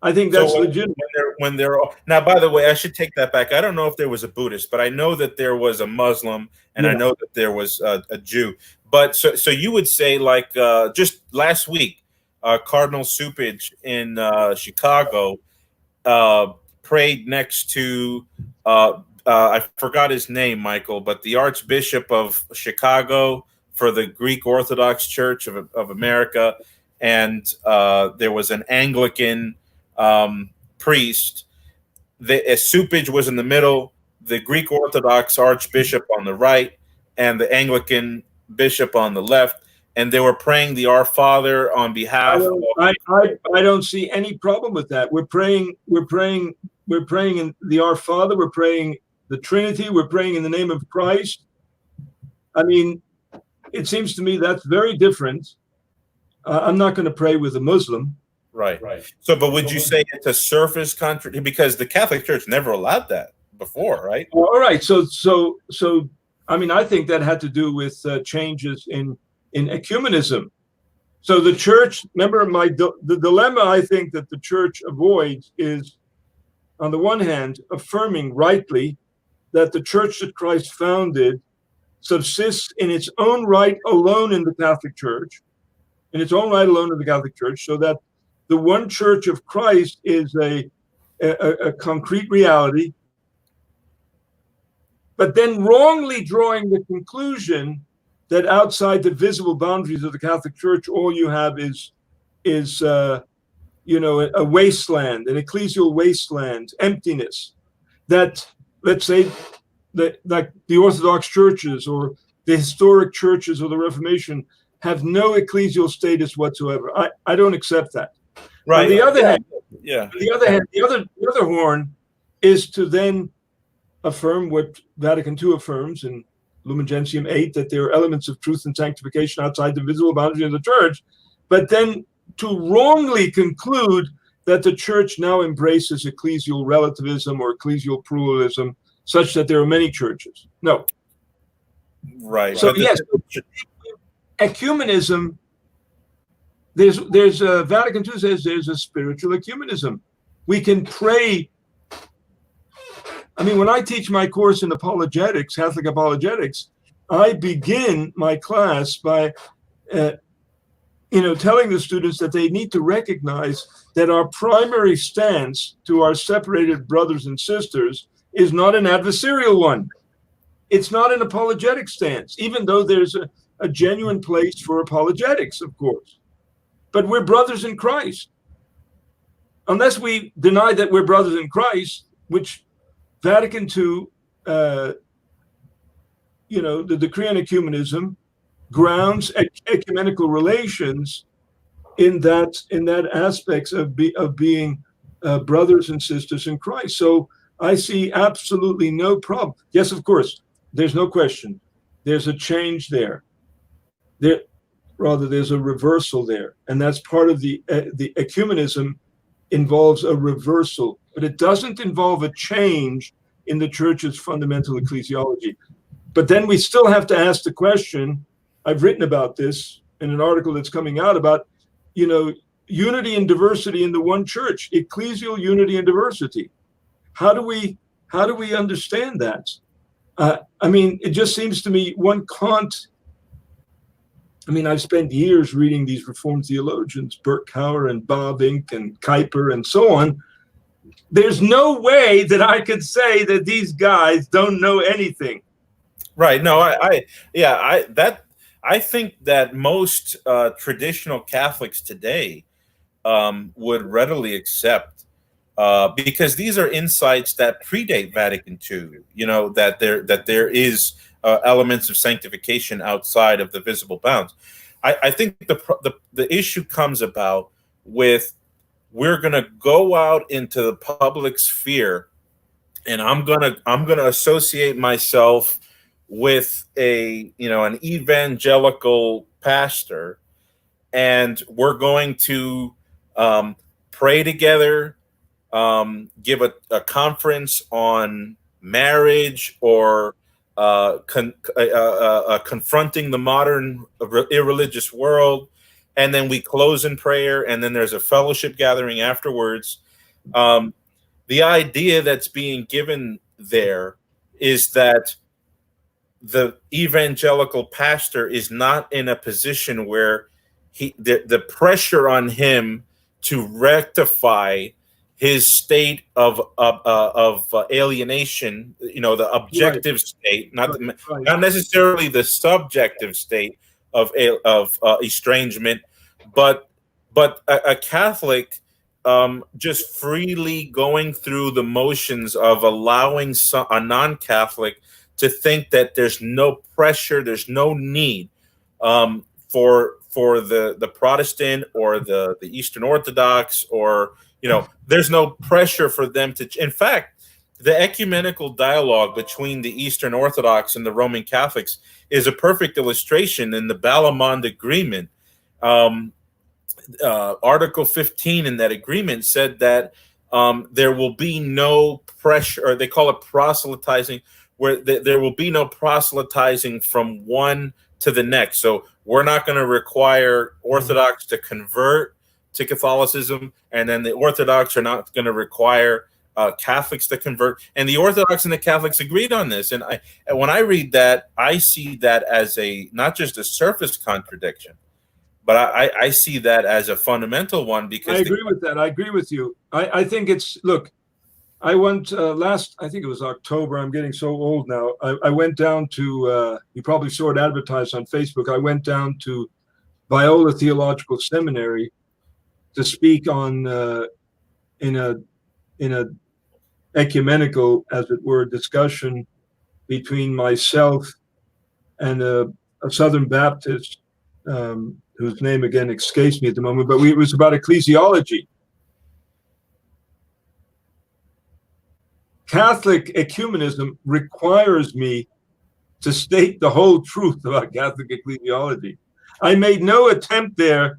I think that's legitimate. When they're now, by the way, I should take that back. I don't know if there was a Buddhist, but I know that there was a Muslim, and I know that there was a Jew. But so you would say, like, just last week, Cardinal Supage in Chicago prayed next to I forgot his name, Michael, but the Archbishop of Chicago for the Greek Orthodox Church of America, and there was an Anglican priest. Supage was in the middle, the Greek Orthodox Archbishop on the right, and the Anglican bishop on the left, and they were praying the Our Father on behalf of. I don't see any problem with that. We're praying in the Our Father. We're praying the Trinity. We're praying in the name of Christ. I mean, it seems to me that's very different. I'm not going to pray with a Muslim. Right. So, but would you say it's a surface contradiction? Because the Catholic Church never allowed that before, right? All right. So, I mean, I think that had to do with changes in ecumenism. So the church, remember, the dilemma I think that the church avoids is, on the one hand, affirming rightly that the church that Christ founded subsists in its own right alone in the Catholic Church, so that the one church of Christ is a concrete reality, but then wrongly drawing the conclusion that outside the visible boundaries of the Catholic Church, all you have is a wasteland, an ecclesial wasteland, emptiness. that, let's say, that like the Orthodox churches or the historic churches of the Reformation have no ecclesial status whatsoever. I don't accept that. Right. On the other hand, yeah. on the other hand, the other horn is to then affirm what Vatican II affirms in Lumen Gentium 8, that there are elements of truth and sanctification outside the visible boundary of the church, but then to wrongly conclude that the church now embraces ecclesial relativism or ecclesial pluralism, such that there are many churches. No. Right. So yes, ecumenism. There's Vatican II says there's a spiritual ecumenism. We can pray. I mean, when I teach my course in apologetics, Catholic apologetics, I begin my class by, telling the students that they need to recognize that our primary stance to our separated brothers and sisters is not an adversarial one. It's not an apologetic stance, even though there's a genuine place for apologetics, of course. But we're brothers in Christ. Unless we deny that we're brothers in Christ, which Vatican II, the decree on ecumenism grounds ecumenical relations in that aspects of being brothers and sisters in Christ. So I see absolutely no problem. Yes, of course, there's no question. There's a change there. There's a reversal there, and that's part of the ecumenism involves a reversal, but it doesn't involve a change in the church's fundamental ecclesiology. But then we still have to ask the question, I've written about this in an article that's coming out about, unity and diversity in the one church, ecclesial unity and diversity. How do we understand that? It just seems to me one can't. I've spent years reading these Reformed theologians, Berkouwer and Bavinck and Kuyper and so on. There's no way that I could say that these guys don't know anything. Right. No, I think that most traditional Catholics today would readily accept, because these are insights that predate Vatican II. That there is elements of sanctification outside of the visible bounds. I think the issue comes about with, we're going to go out into the public sphere, and I'm gonna associate myself with an evangelical pastor, and we're going to pray together, give a conference on marriage, or confronting the modern irreligious world, and then we close in prayer, and then there's a fellowship gathering afterwards. The idea that's being given there is that the evangelical pastor is not in a position where the pressure on him to rectify his state of alienation, the objective state, not necessarily the subjective state of estrangement, but a Catholic just freely going through the motions of allowing a non-Catholic to think that there's no pressure, there's no need for the Protestant or the Eastern Orthodox, or there's no pressure for them to. In fact, the ecumenical dialogue between the Eastern Orthodox and the Roman Catholics is a perfect illustration in the Balamond Agreement. Article 15 in that agreement said that there will be no pressure, or they call it proselytizing, where there will be no proselytizing from one to the next. So we're not going to require Orthodox to convert to Catholicism, and then the Orthodox are not going to require Catholics to convert. And the Orthodox and the Catholics agreed on this. And when I read that, I see that as not just a surface contradiction, but I see that as a fundamental one, because I agree with that. I agree with you. I think look, I went I think it was October. I'm getting so old now. I went down to, you probably saw it advertised on Facebook. I went down to Biola Theological Seminary to speak on in a ecumenical, as it were, discussion between myself and a Southern Baptist, whose name again escapes me at the moment, but it was about ecclesiology. Catholic ecumenism requires me to state the whole truth about Catholic ecclesiology. I made no attempt there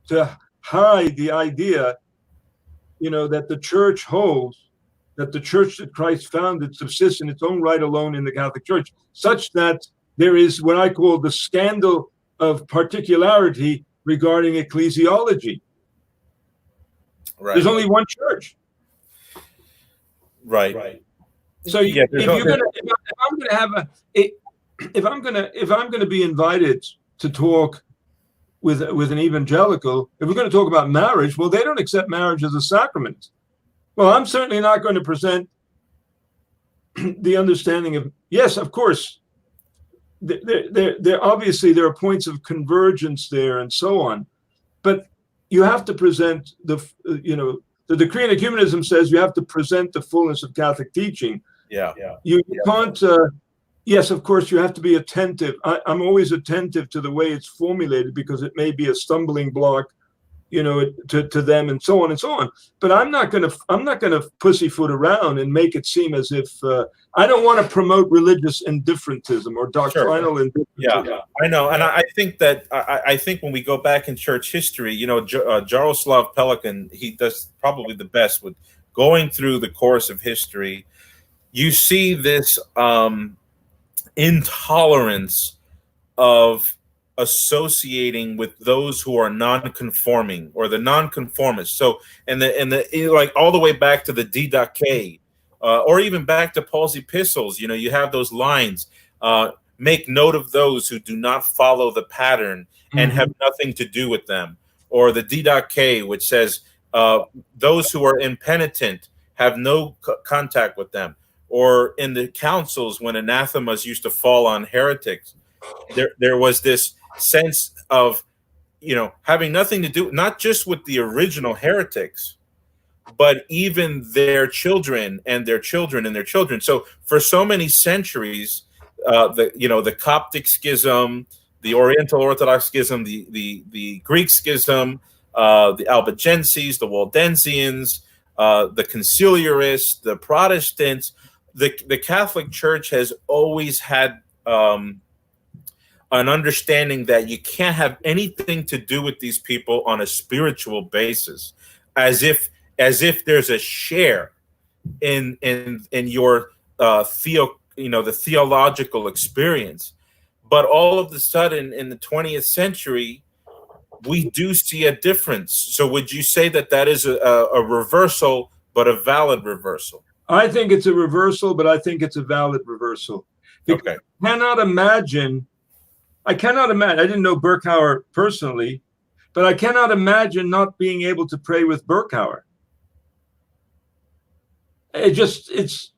to hide the idea, that the church holds, that the church that Christ founded subsists in its own right alone in the Catholic Church, such that there is what I call the scandal of particularity regarding ecclesiology. Right. There's only one church. Right. So if I'm going to be invited to talk with an evangelical, if we're going to talk about marriage, well, they don't accept marriage as a sacrament. Well, I'm certainly not going to present the understanding of, yes, of course, there obviously there are points of convergence there and so on, but you have to present the decree on ecumenism says you have to present the fullness of Catholic teaching. Yeah. You can't. Yes, of course, you have to be attentive. I'm always attentive to the way it's formulated because it may be a stumbling block, to them and so on and so on. But I'm not going to pussyfoot around and make it seem as if I don't want to promote religious indifferentism or doctrinal indifferentism. Yeah, I know, and I think that I think when we go back in church history, Jaroslav Pelikan, he does probably the best with going through the course of history. You see this intolerance of associating with those who are non-conforming or the non-conformists. So, and like all the way back to the Didache, or even back to Paul's epistles, you have those lines, make note of those who do not follow the pattern and have nothing to do with them. Or the Didache, which says, those who are impenitent have no contact with them. Or in the councils, when anathemas used to fall on heretics, there was this sense of, having nothing to do, not just with the original heretics, but even their children and their children and their children. So for so many centuries, the Coptic schism, the Oriental Orthodox schism, the Greek schism, the Albigenses, the Waldensians, the Conciliarists, the Protestants, the Catholic Church has always had an understanding that you can't have anything to do with these people on a spiritual basis, as if there's a share in your the theological experience. But all of a sudden in the 20th century, we do see a difference. So would you say that is a reversal, but a valid reversal? I think it's a reversal, but I think it's a valid reversal. Okay. I cannot imagine. I didn't know Berkhauer personally, but I cannot imagine not being able to pray with Berkhauer. It's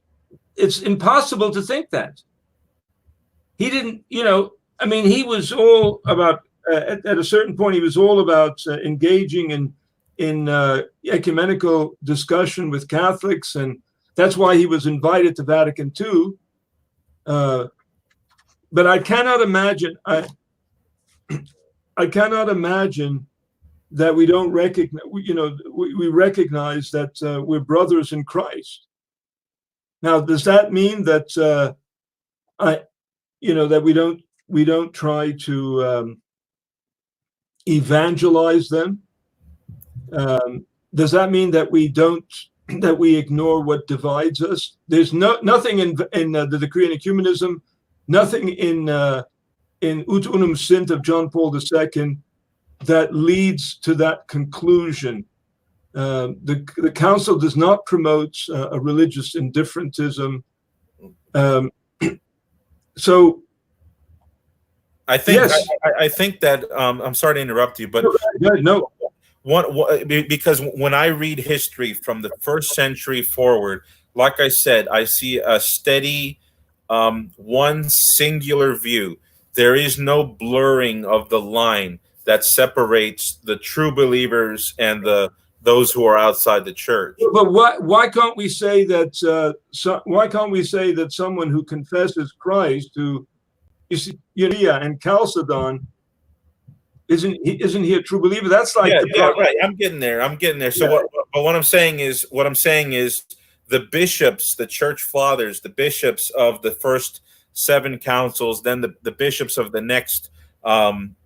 impossible to think that. He didn't, he was all about, at a certain point, he was all about engaging in ecumenical discussion with Catholics, and that's why he was invited to Vatican II. But I cannot imagine. I cannot imagine that we don't recognize. We recognize that we're brothers in Christ. Now, does that mean that that we don't try to evangelize them? Does that mean that we ignore what divides us? There's nothing in the Decree on Ecumenism, nothing in Ut Unum Sint of John Paul II that leads to that conclusion. The Council does not promote a religious indifferentism. So, I think yes. I think that I'm sorry to interrupt you, but no. Because when I read history from the first century forward, like I said, I see a steady, one singular view. There is no blurring of the line that separates the true believers and the those who are outside the church. But why can't we say that? Why can't we say that someone who confesses Christ, who Euria and Chalcedon, isn't he a true believer? That's like right. I'm getting there. So what I'm saying is the bishops, the church fathers, the bishops of the first 7 councils, then the bishops of the next 13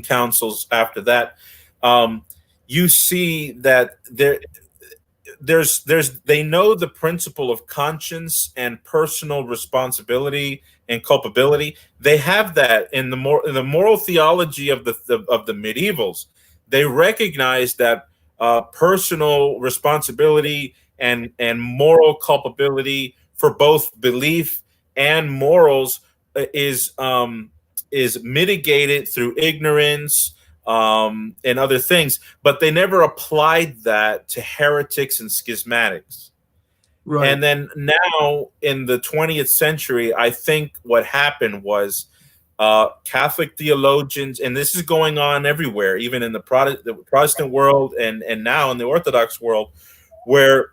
councils after that, you see that they know the principle of conscience and personal responsibility and culpability. They have that in the moral theology of the medievals. They recognize that personal responsibility and moral culpability for both belief and morals is mitigated through ignorance and other things, but they never applied that to heretics and schismatics. Right. And then now in the 20th century, I think what happened was Catholic theologians, and this is going on everywhere, even in the Protestant world and now in the Orthodox world, where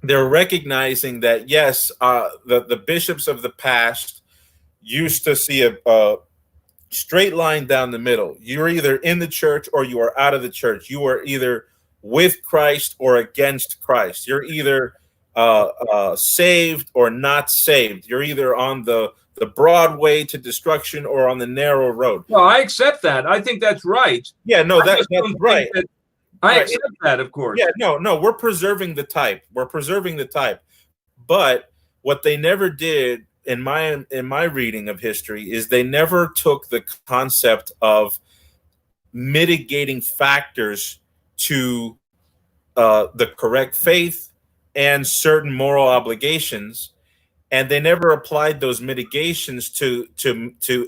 they're recognizing that, yes, the bishops of the past used to see a straight line down the middle. You're either in the church or you are out of the church. You are either with Christ or against Christ. You're either saved or not saved. You're either on the broad way to destruction or on the narrow road. Well, I accept that. I think that's right. Yeah, no, that's right. I accept that, of course. Yeah, no, we're preserving the type. But what they never did in my reading of history is they never took the concept of mitigating factors to the correct faith and certain moral obligations, and they never applied those mitigations to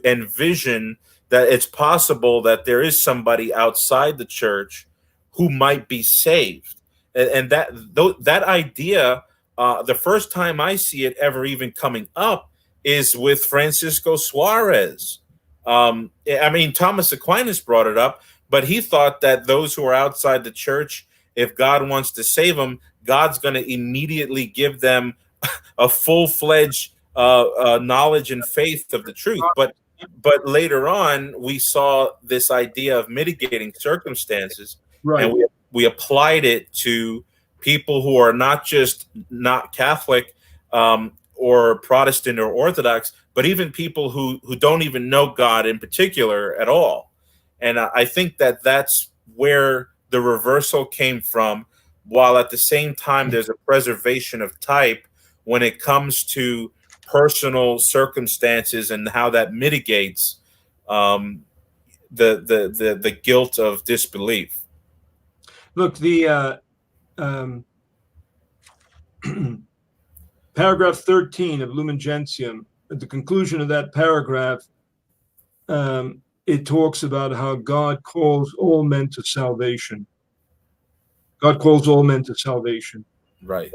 envision that it's possible that there is somebody outside the church who might be saved. And that idea, the first time I see it ever even coming up is with Francisco Suarez. I mean, Thomas Aquinas brought it up, but he thought that those who are outside the church, if God wants to save them, God's going to immediately give them a full-fledged knowledge and faith of the truth. But later on, we saw this idea of mitigating circumstances, right, and we applied it to people who are not just not Catholic or Protestant or Orthodox, but even people who don't even know God in particular at all. And I think that that's where the reversal came from, while at the same time there's a preservation of type when it comes to personal circumstances and how that mitigates the guilt of disbelief. Look, the paragraph 13 of Lumen Gentium, at the conclusion of that paragraph, it talks about how God calls all men to salvation. God calls all men to salvation. Right.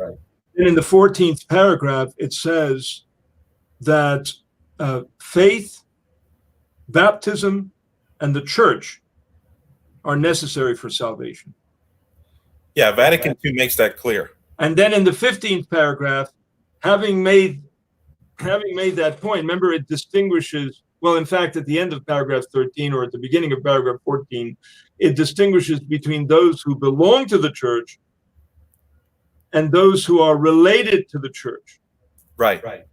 And in the 14th paragraph, it says that faith, baptism, and the church are necessary for salvation. Yeah, Vatican II makes that clear. And then in the 15th paragraph, having made that point, remember it distinguishes, well, in fact, at the end of paragraph 13 or at the beginning of paragraph 14, it distinguishes between those who belong to the church and those who are related to the church. Right.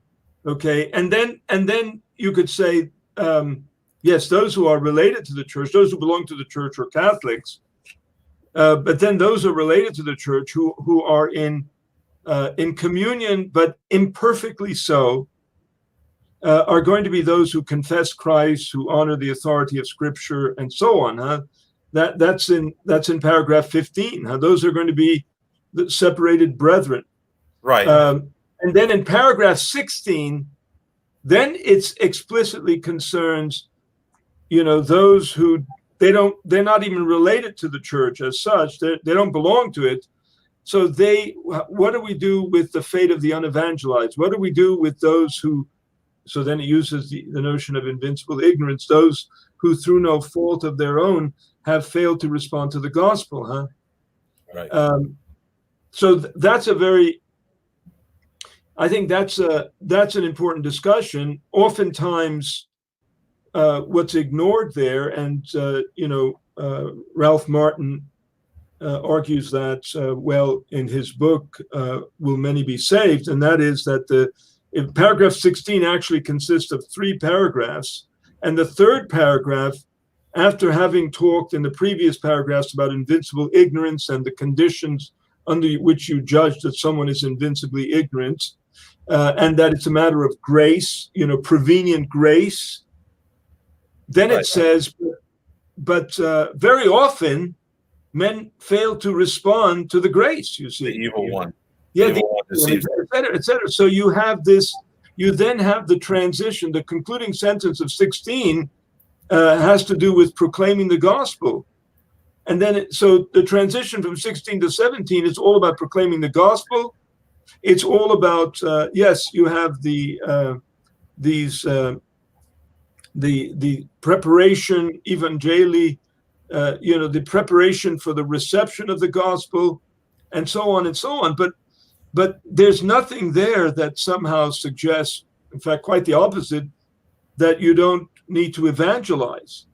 Okay. And then you could say, yes, those who are related to the church, those who belong to the church are Catholics. But then those who are related to the church who are in communion, but imperfectly so, are going to be those who confess Christ, who honor the authority of Scripture, and so on. That's in paragraph 15. Those are going to be the separated brethren. Right. And then in paragraph 16, then it's explicitly concerns, those who they're not even related to the church as such. They don't belong to it. So what do we do with the fate of the unevangelized? What do we do with those who so then it uses the notion of invincible ignorance, those who through no fault of their own have failed to respond to the gospel, huh? Right. So that's a very, I think that's an important discussion. Oftentimes, what's ignored there, and Ralph Martin argues that well in his book, "Will Many Be Saved?" And that is that paragraph 16 actually consists of 3 paragraphs, and the third paragraph, after having talked in the previous paragraphs about invincible ignorance and the conditions under which you judge that someone is invincibly ignorant, and that it's a matter of grace, prevenient grace, then it says, but very often men fail to respond to the grace, you see. The evil one. Yeah, et cetera, et cetera. So you then have the transition. The concluding sentence of 16 has to do with proclaiming the gospel. And then, so the transition from 16 to 17 is all about proclaiming the gospel. It's all about, yes, you have the preparation, evangeli, the preparation for the reception of the gospel, and so on and so on. But there's nothing there that somehow suggests, in fact, quite the opposite, that you don't need to evangelize.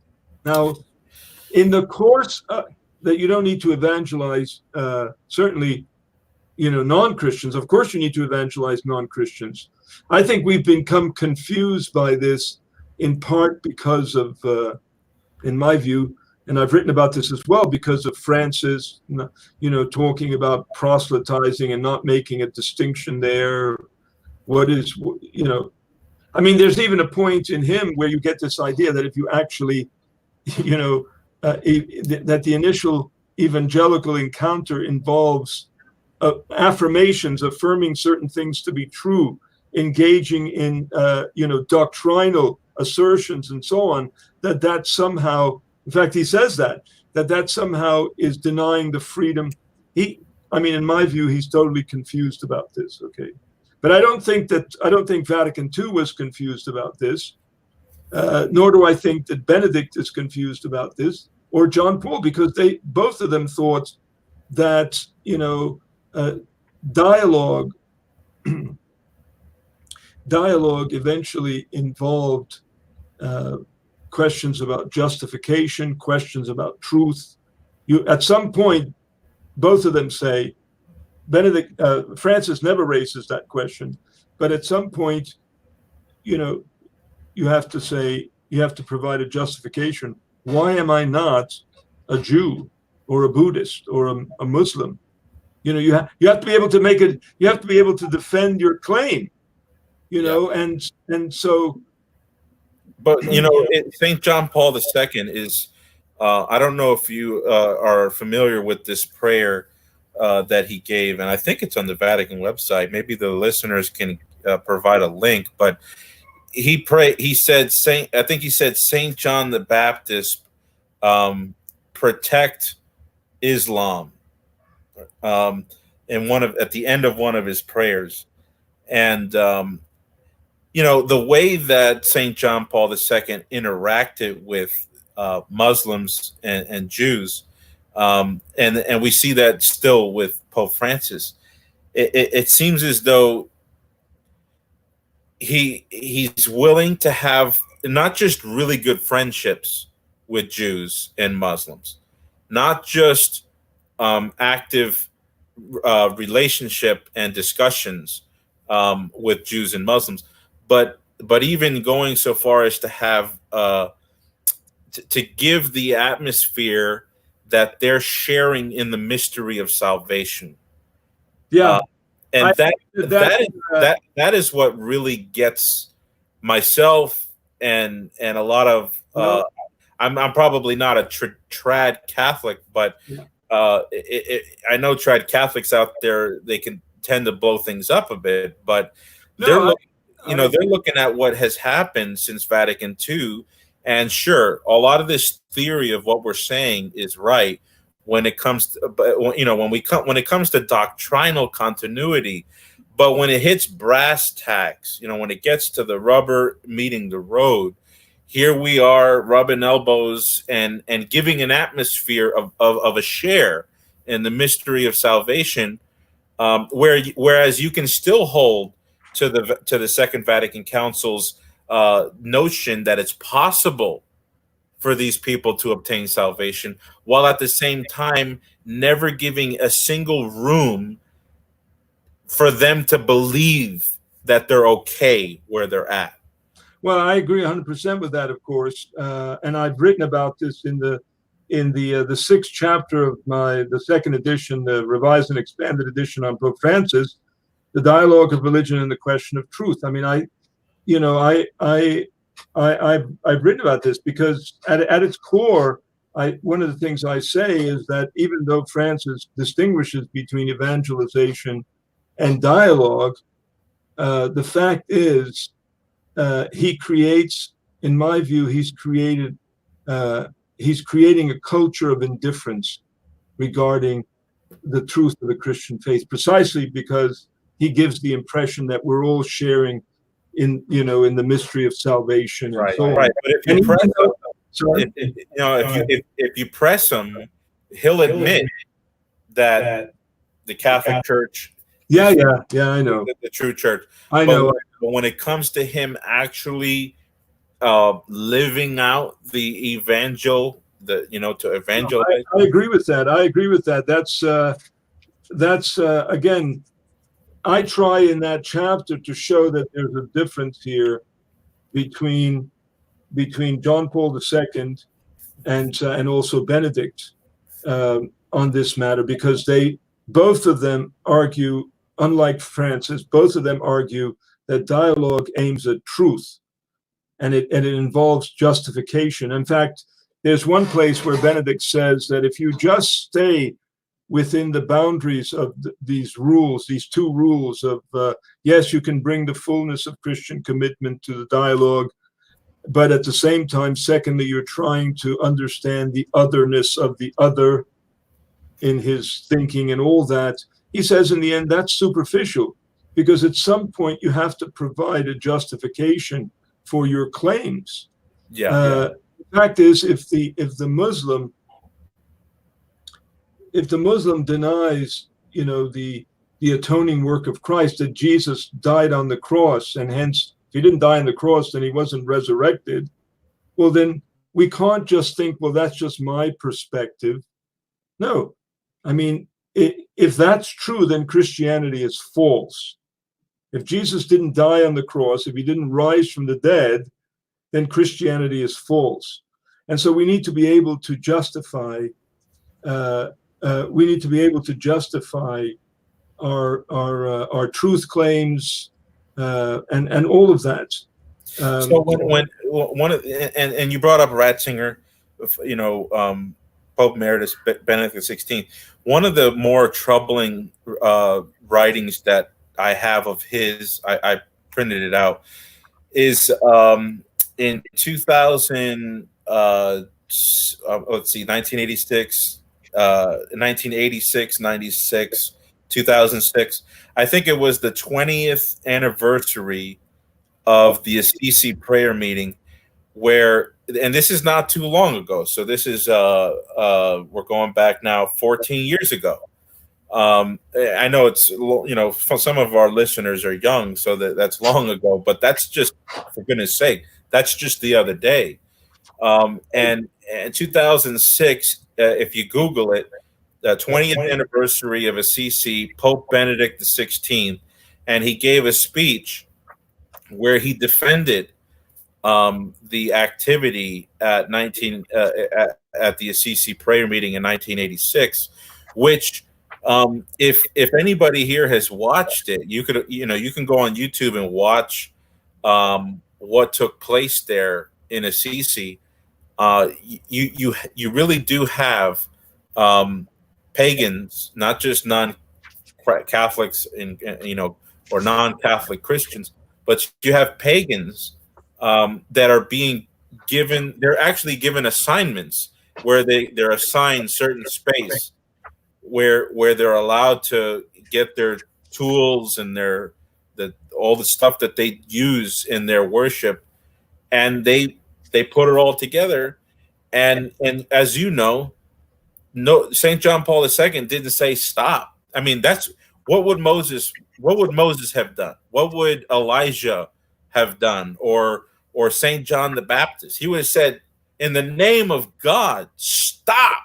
Now, in the course that you don't need to evangelize, certainly, non-Christians. Of course, you need to evangelize non-Christians. I think we've become confused by this, in part because of, in my view, and I've written about this as well, because of Francis, talking about proselytizing and not making a distinction there. What is, I mean, there's even a point in him where you get this idea that if you actually, that the initial evangelical encounter involves affirmations, affirming certain things to be true, engaging in, doctrinal assertions and so on, that somehow, in fact, he says that somehow is denying the freedom. In my view, he's totally confused about this. Okay. But I don't think Vatican II was confused about this, nor do I think that Benedict is confused about this, or John Paul, because both of them thought that, dialogue eventually involved questions about justification, questions about truth. At some point, both of them say, Francis never raises that question, but at some point, you have to say, you have to provide a justification. Why am I not a Jew or a Buddhist or a Muslim? You have to be able to make it. You have to be able to defend your claim. And so. But St. John Paul II is. I don't know if you are familiar with this prayer that he gave, and I think it's on the Vatican website. Maybe the listeners can provide a link. But he prayed. He said, Saint John the Baptist, protect Islam. At the end of one of his prayers, and the way that St. John Paul II interacted with Muslims and Jews, and we see that still with Pope Francis. It seems as though he's willing to have not just really good friendships with Jews and Muslims, not just active relationship and discussions with Jews and Muslims, but even going so far as to have to give the atmosphere that they're sharing in the mystery of salvation. Yeah, and that is what really gets myself and a lot of I'm probably not a trad Catholic, but I know trad Catholics out there, they can tend to blow things up a bit, but they're looking at what has happened since Vatican II, and sure, a lot of this theory of what we're saying is right when it comes to, when it comes to doctrinal continuity, But when it hits brass tacks, when it gets to the rubber meeting the road, here we are rubbing elbows and giving an atmosphere of a share in the mystery of salvation, whereas you can still hold to the Second Vatican Council's notion that it's possible for these people to obtain salvation, while at the same time never giving a single room for them to believe that they're okay where they're at. Well, I agree 100% with that, of course, and I've written about this in the sixth chapter of the second edition, the revised and expanded edition on Pope Francis, the dialogue of religion and the question of truth. I mean, I've written about this because at its core, one of the things I say is that even though Francis distinguishes between evangelization and dialogue, the fact is he creates, in my view, he's creating a culture of indifference regarding the truth of the Christian faith, precisely because he gives the impression that we're all sharing in the mystery of salvation. Right, and so on. right. But if you press him, he'll admit that the Catholic Church. Yeah, I know. The true church. I know. But when it comes to him actually living out the evangel, to evangelize. I agree with that. That's again, I try in that chapter to show that there's a difference here between John Paul II and also Benedict on this matter, because both of them argue, unlike Francis, both of them argue that dialogue aims at truth, and it involves justification. In fact, there's one place where Benedict says that if you just stay within the boundaries of these rules, these two rules of, yes, you can bring the fullness of Christian commitment to the dialogue, but at the same time, secondly, you're trying to understand the otherness of the other in his thinking and all that. He says in the end, that's superficial, because at some point you have to provide a justification for your claims. The fact is, if the Muslim denies, the atoning work of Christ, that Jesus died on the cross, and hence if he didn't die on the cross, then he wasn't resurrected, well, then we can't just think, well, that's just my perspective. No, I mean, if that's true, then Christianity is false. If Jesus didn't die on the cross, if he didn't rise from the dead, then Christianity is false. And so we need to be able to justify our truth claims and all of that. So when one of and you brought up Ratzinger, Pope Emeritus Benedict XVI. One of the more troubling writings that I have of his, I printed it out, is in 2000. Let's see, 1986, 1986, 96, 2006. I think it was the 20th anniversary of the Assisi prayer meeting, where, and this is not too long ago. So this is, we're going back now 14 years ago. I know it's, some of our listeners are young, so that's long ago, but that's just, for goodness sake, that's just the other day. And in 2006, if you Google it, the 20th anniversary of Assisi, Pope Benedict XVI, and he gave a speech where he defended the activity at the Assisi prayer meeting in 1986, which, if anybody here has watched it, you can go on YouTube and watch what took place there in Assisi. You really do have pagans, not just non-Catholics or non-Catholic Christians, but you have pagans that are being given, they're actually given assignments where they're assigned certain space where they're allowed to get their tools and all the stuff that they use in their worship, and they put it all together. And as you know, St. John Paul II didn't say stop. I mean, that's what would Moses have done? What would Elijah have done? Or St. John the Baptist? He would have said, in the name of God, stop.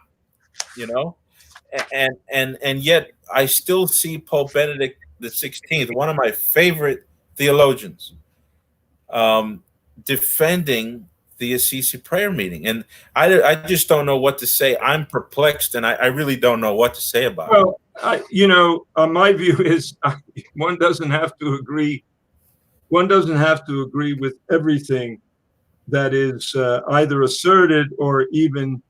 And yet I still see Pope Benedict XVI, one of my favorite theologians, defending the Assisi prayer meeting. And I just don't know what to say. I'm perplexed, and I really don't know what to say about it. Well, my view is one doesn't have to agree. One doesn't have to agree with everything that is either asserted or even,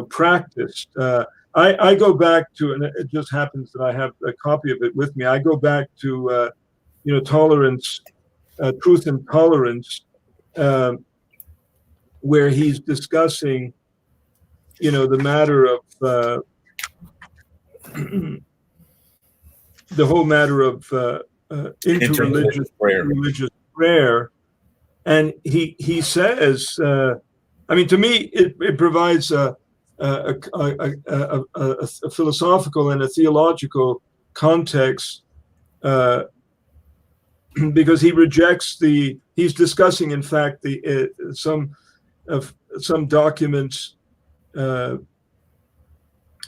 practiced. I go back to, and it just happens that I have a copy of it with me. I go back to, tolerance, truth and tolerance, where he's discussing, the matter of the whole matter of interreligious prayer, and he says, to me, it provides a philosophical and a theological context, because he rejects he's discussing, in fact, some documents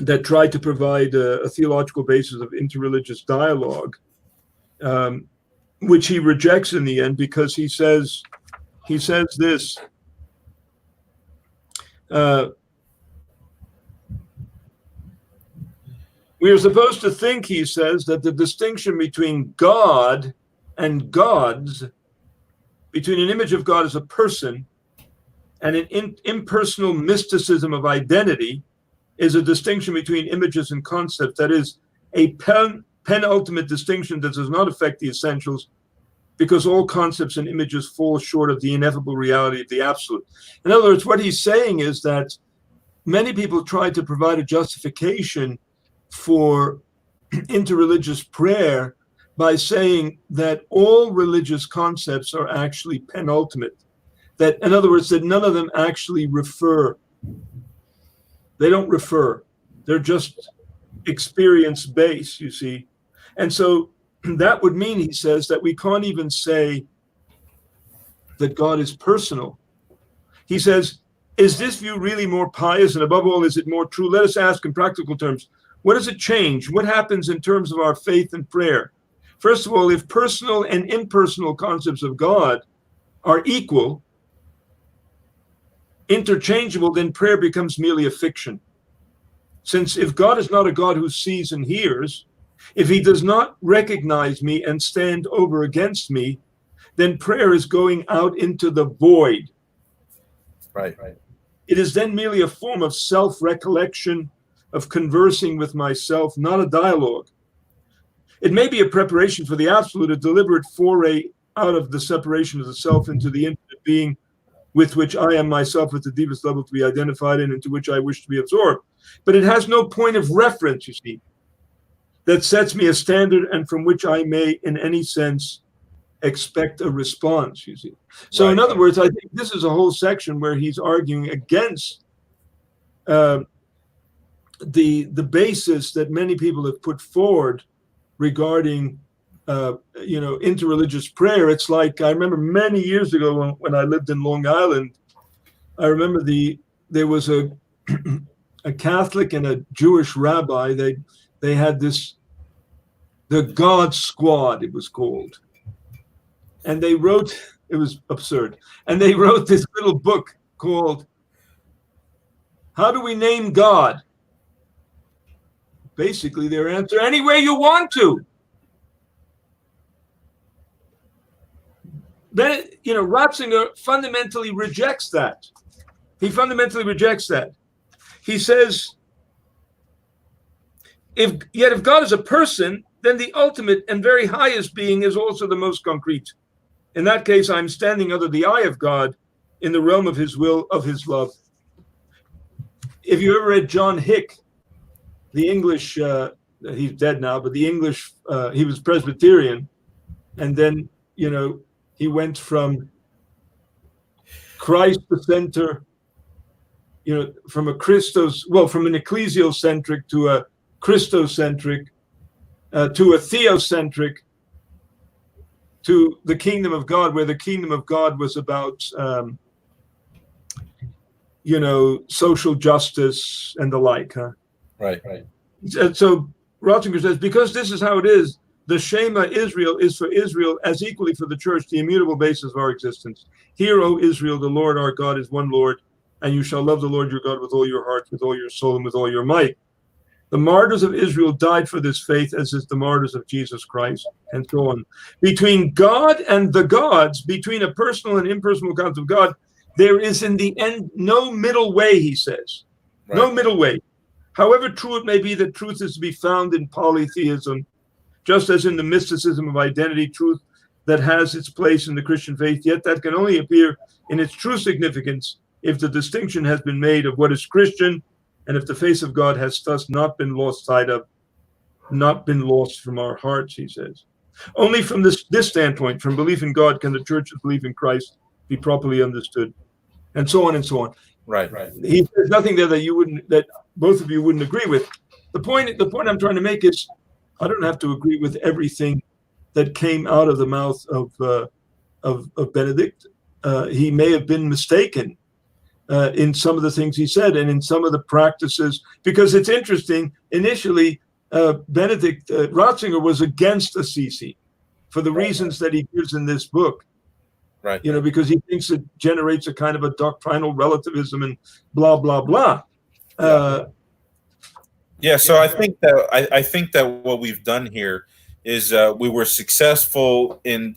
that try to provide a theological basis of interreligious dialogue, which he rejects in the end, because he says this. We are supposed to think, he says, that the distinction between God and gods, between an image of God as a person and an impersonal mysticism of identity, is a distinction between images and concepts. That is a penultimate distinction that does not affect the essentials, because all concepts and images fall short of the ineffable reality of the absolute. In other words, what he's saying is that many people try to provide a justification for interreligious prayer by saying that all religious concepts are actually penultimate. That, in other words, that none of them actually refer. They don't refer. They're just experience-based, you see. And so that would mean, he says, that we can't even say that God is personal. He says, is this view really more pious? And above all, is it more true? Let us ask in practical terms, what does it change? What happens in terms of our faith and prayer? First of all, if personal and impersonal concepts of God are equal, interchangeable, then prayer becomes merely a fiction. Since if God is not a God who sees and hears, if he does not recognize me and stand over against me, then prayer is going out into the void. Right. It is then merely a form of self-recollection, of conversing with myself, not a dialogue. It may be a preparation for the absolute, a deliberate foray out of the separation of the self into the infinite being with which I am myself at the deepest level to be identified in, and to which I wish to be absorbed. But it has no point of reference, you see, that sets me a standard and from which I may, in any sense, expect a response, you see. So right. In other words, I think this is a whole section where he's arguing against the basis that many people have put forward regarding interreligious prayer. It's like, I remember many years ago when I lived in Long Island, I remember there was a Catholic and a Jewish rabbi. They had this, the God Squad, it was called. And they wrote, it was absurd. And they wrote this little book called, How Do We Name God? Basically, their answer, any way you want to. Then, Ratzinger fundamentally rejects that. He fundamentally rejects that. He says, if God is a person, then the ultimate and very highest being is also the most concrete. In that case, I'm standing under the eye of God in the realm of his will, of his love. If you ever read John Hick, the English he's dead now, but the English, he was Presbyterian. And then, he went from Christ the center, from an ecclesiocentric to a Christocentric, to a theocentric, to the kingdom of God, where the kingdom of God was about, social justice and the like. Right. So Ratzinger says, because this is how it is, the Shema Israel is for Israel as equally for the church, the immutable basis of our existence. Hear, O Israel, the Lord our God is one Lord, and you shall love the Lord your God with all your heart, with all your soul, and with all your might. The martyrs of Israel died for this faith, as is the martyrs of Jesus Christ, and so on. Between God and the gods, between a personal and impersonal account of God, there is in the end no middle way, he says. Right. No middle way. However true it may be that truth is to be found in polytheism, just as in the mysticism of identity, truth that has its place in the Christian faith, yet that can only appear in its true significance if the distinction has been made of what is Christian, and if the face of God has thus not been lost sight of, not been lost from our hearts, he says. Only from this standpoint, from belief in God, can the church's belief in Christ be properly understood, and so on and so on. Right. He says nothing there that both of you wouldn't agree with. The point I'm trying to make is, I don't have to agree with everything that came out of the mouth of Benedict. He may have been mistaken in some of the things he said and in some of the practices, because it's interesting. Initially, Benedict Ratzinger was against Assisi for the reasons that he gives in this book. Right. Because he thinks it generates a kind of a doctrinal relativism and blah blah blah. So I think that what we've done here is we were successful in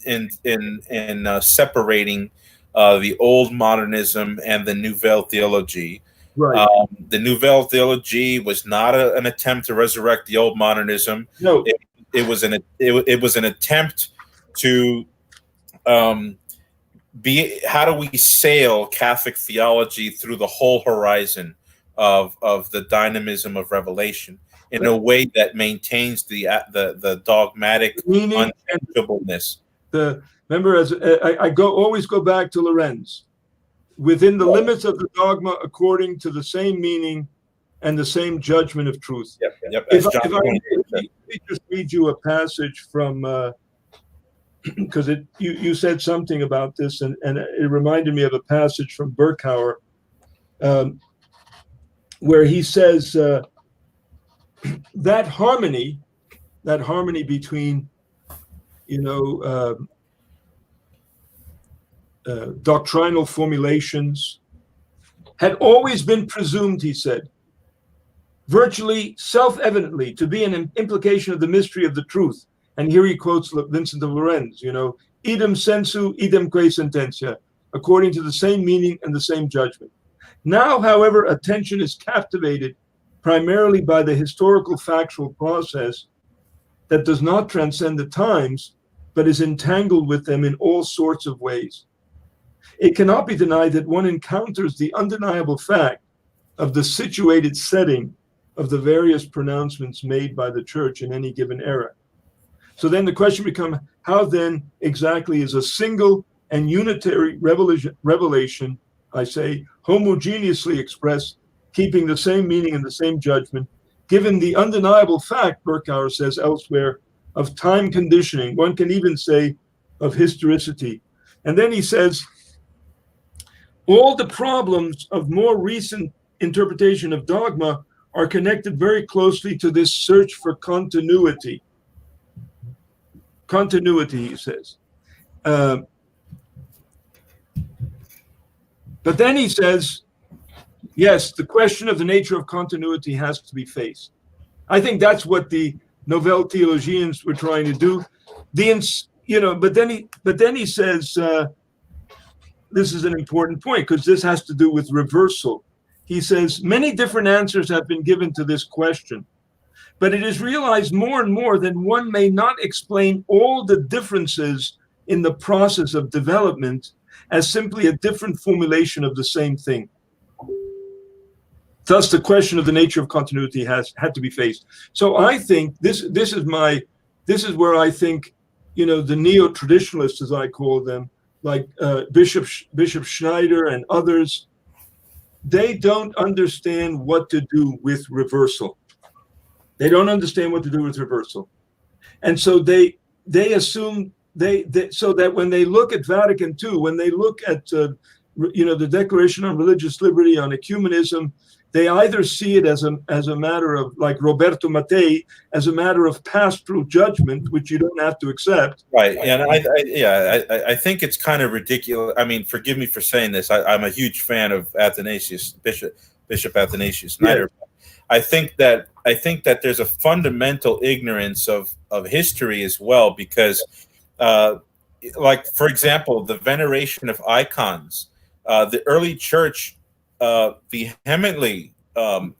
separating the old modernism and the Nouvelle Theology. Right. The Nouvelle Theology was not an attempt to resurrect the old modernism. No, it was an attempt to how do we sail Catholic theology through the whole horizon of the dynamism alretion in a way that maintains the dogmatic unchangeableness. Remember, as I always go back to Lorenz, within the limits of the dogma, according to the same meaning and the same judgment of truth. Yep. If I just read you a passage from, because you said something about this, and it reminded me of a passage from Berkhauer, where he says that harmony between doctrinal formulations had always been presumed, he said, virtually self-evidently to be an implication of the mystery of the truth. And here he quotes Vincent of Lorenz, idem sensu, idem quae sententia, according to the same meaning and the same judgment. Now, however, attention is captivated primarily by the historical factual process that does not transcend the times, but is entangled with them in all sorts of ways. It cannot be denied that one encounters the undeniable fact of the situated setting of the various pronouncements made by the church in any given era. So then the question becomes, how then exactly is a single and unitary revelation, I say, homogeneously expressed, keeping the same meaning and the same judgment, given the undeniable fact, Berkhauer says elsewhere, of time conditioning, one can even say of historicity. And then he says, all the problems of more recent interpretation of dogma are connected very closely to this search for continuity. Continuity, he says. But then he says, yes, the question of the nature of continuity has to be faced. I think that's what the Nouvelle Theologians were trying to do. But then he says, this is an important point because this has to do with reversal. He says, many different answers have been given to this question, but it is realized more and more that one may not explain all the differences in the process of development as simply a different formulation of the same thing. Thus, the question of the nature of continuity had to be faced. So I think this is where I think, you know, the neo-traditionalists, as I call them, like Bishop Schneider and others, they don't understand what to do with reversal. They don't understand what to do with reversal, and so they assume so that when they look at Vatican II, when they look at you know, the Declaration on Religious Liberty, on ecumenism, they either see it as a matter of, like Roberto Mattei, as a matter of pastoral judgment, which you don't have to accept. Right, and I think it's kind of ridiculous. I mean, forgive me for saying this. I'm a huge fan of Athanasius, Bishop Athanasius Schneider. Yeah. I think that there's a fundamental ignorance of history as well, because, like, for example, the veneration of icons, the early church vehemently,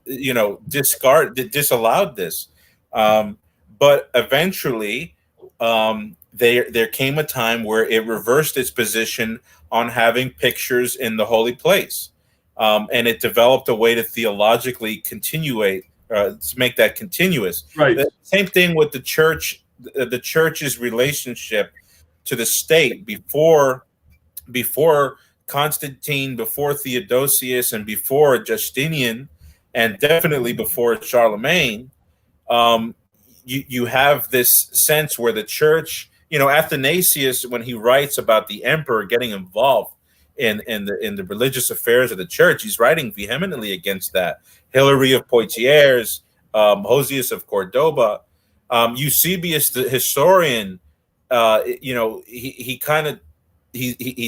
you know, disallowed this, but eventually, there came a time where it reversed its position on having pictures in the holy place, and it developed a way to theologically to make that continuous. Right. The same thing with the church, the church's relationship to the state before Constantine, before Theodosius, and before Justinian, and definitely before Charlemagne. You have this sense where the church, you know, Athanasius, when he writes about the emperor getting involved in the religious affairs of the church, he's writing vehemently against that. Hilary of Poitiers, Hosius of Cordoba, Eusebius, the historian, you know, he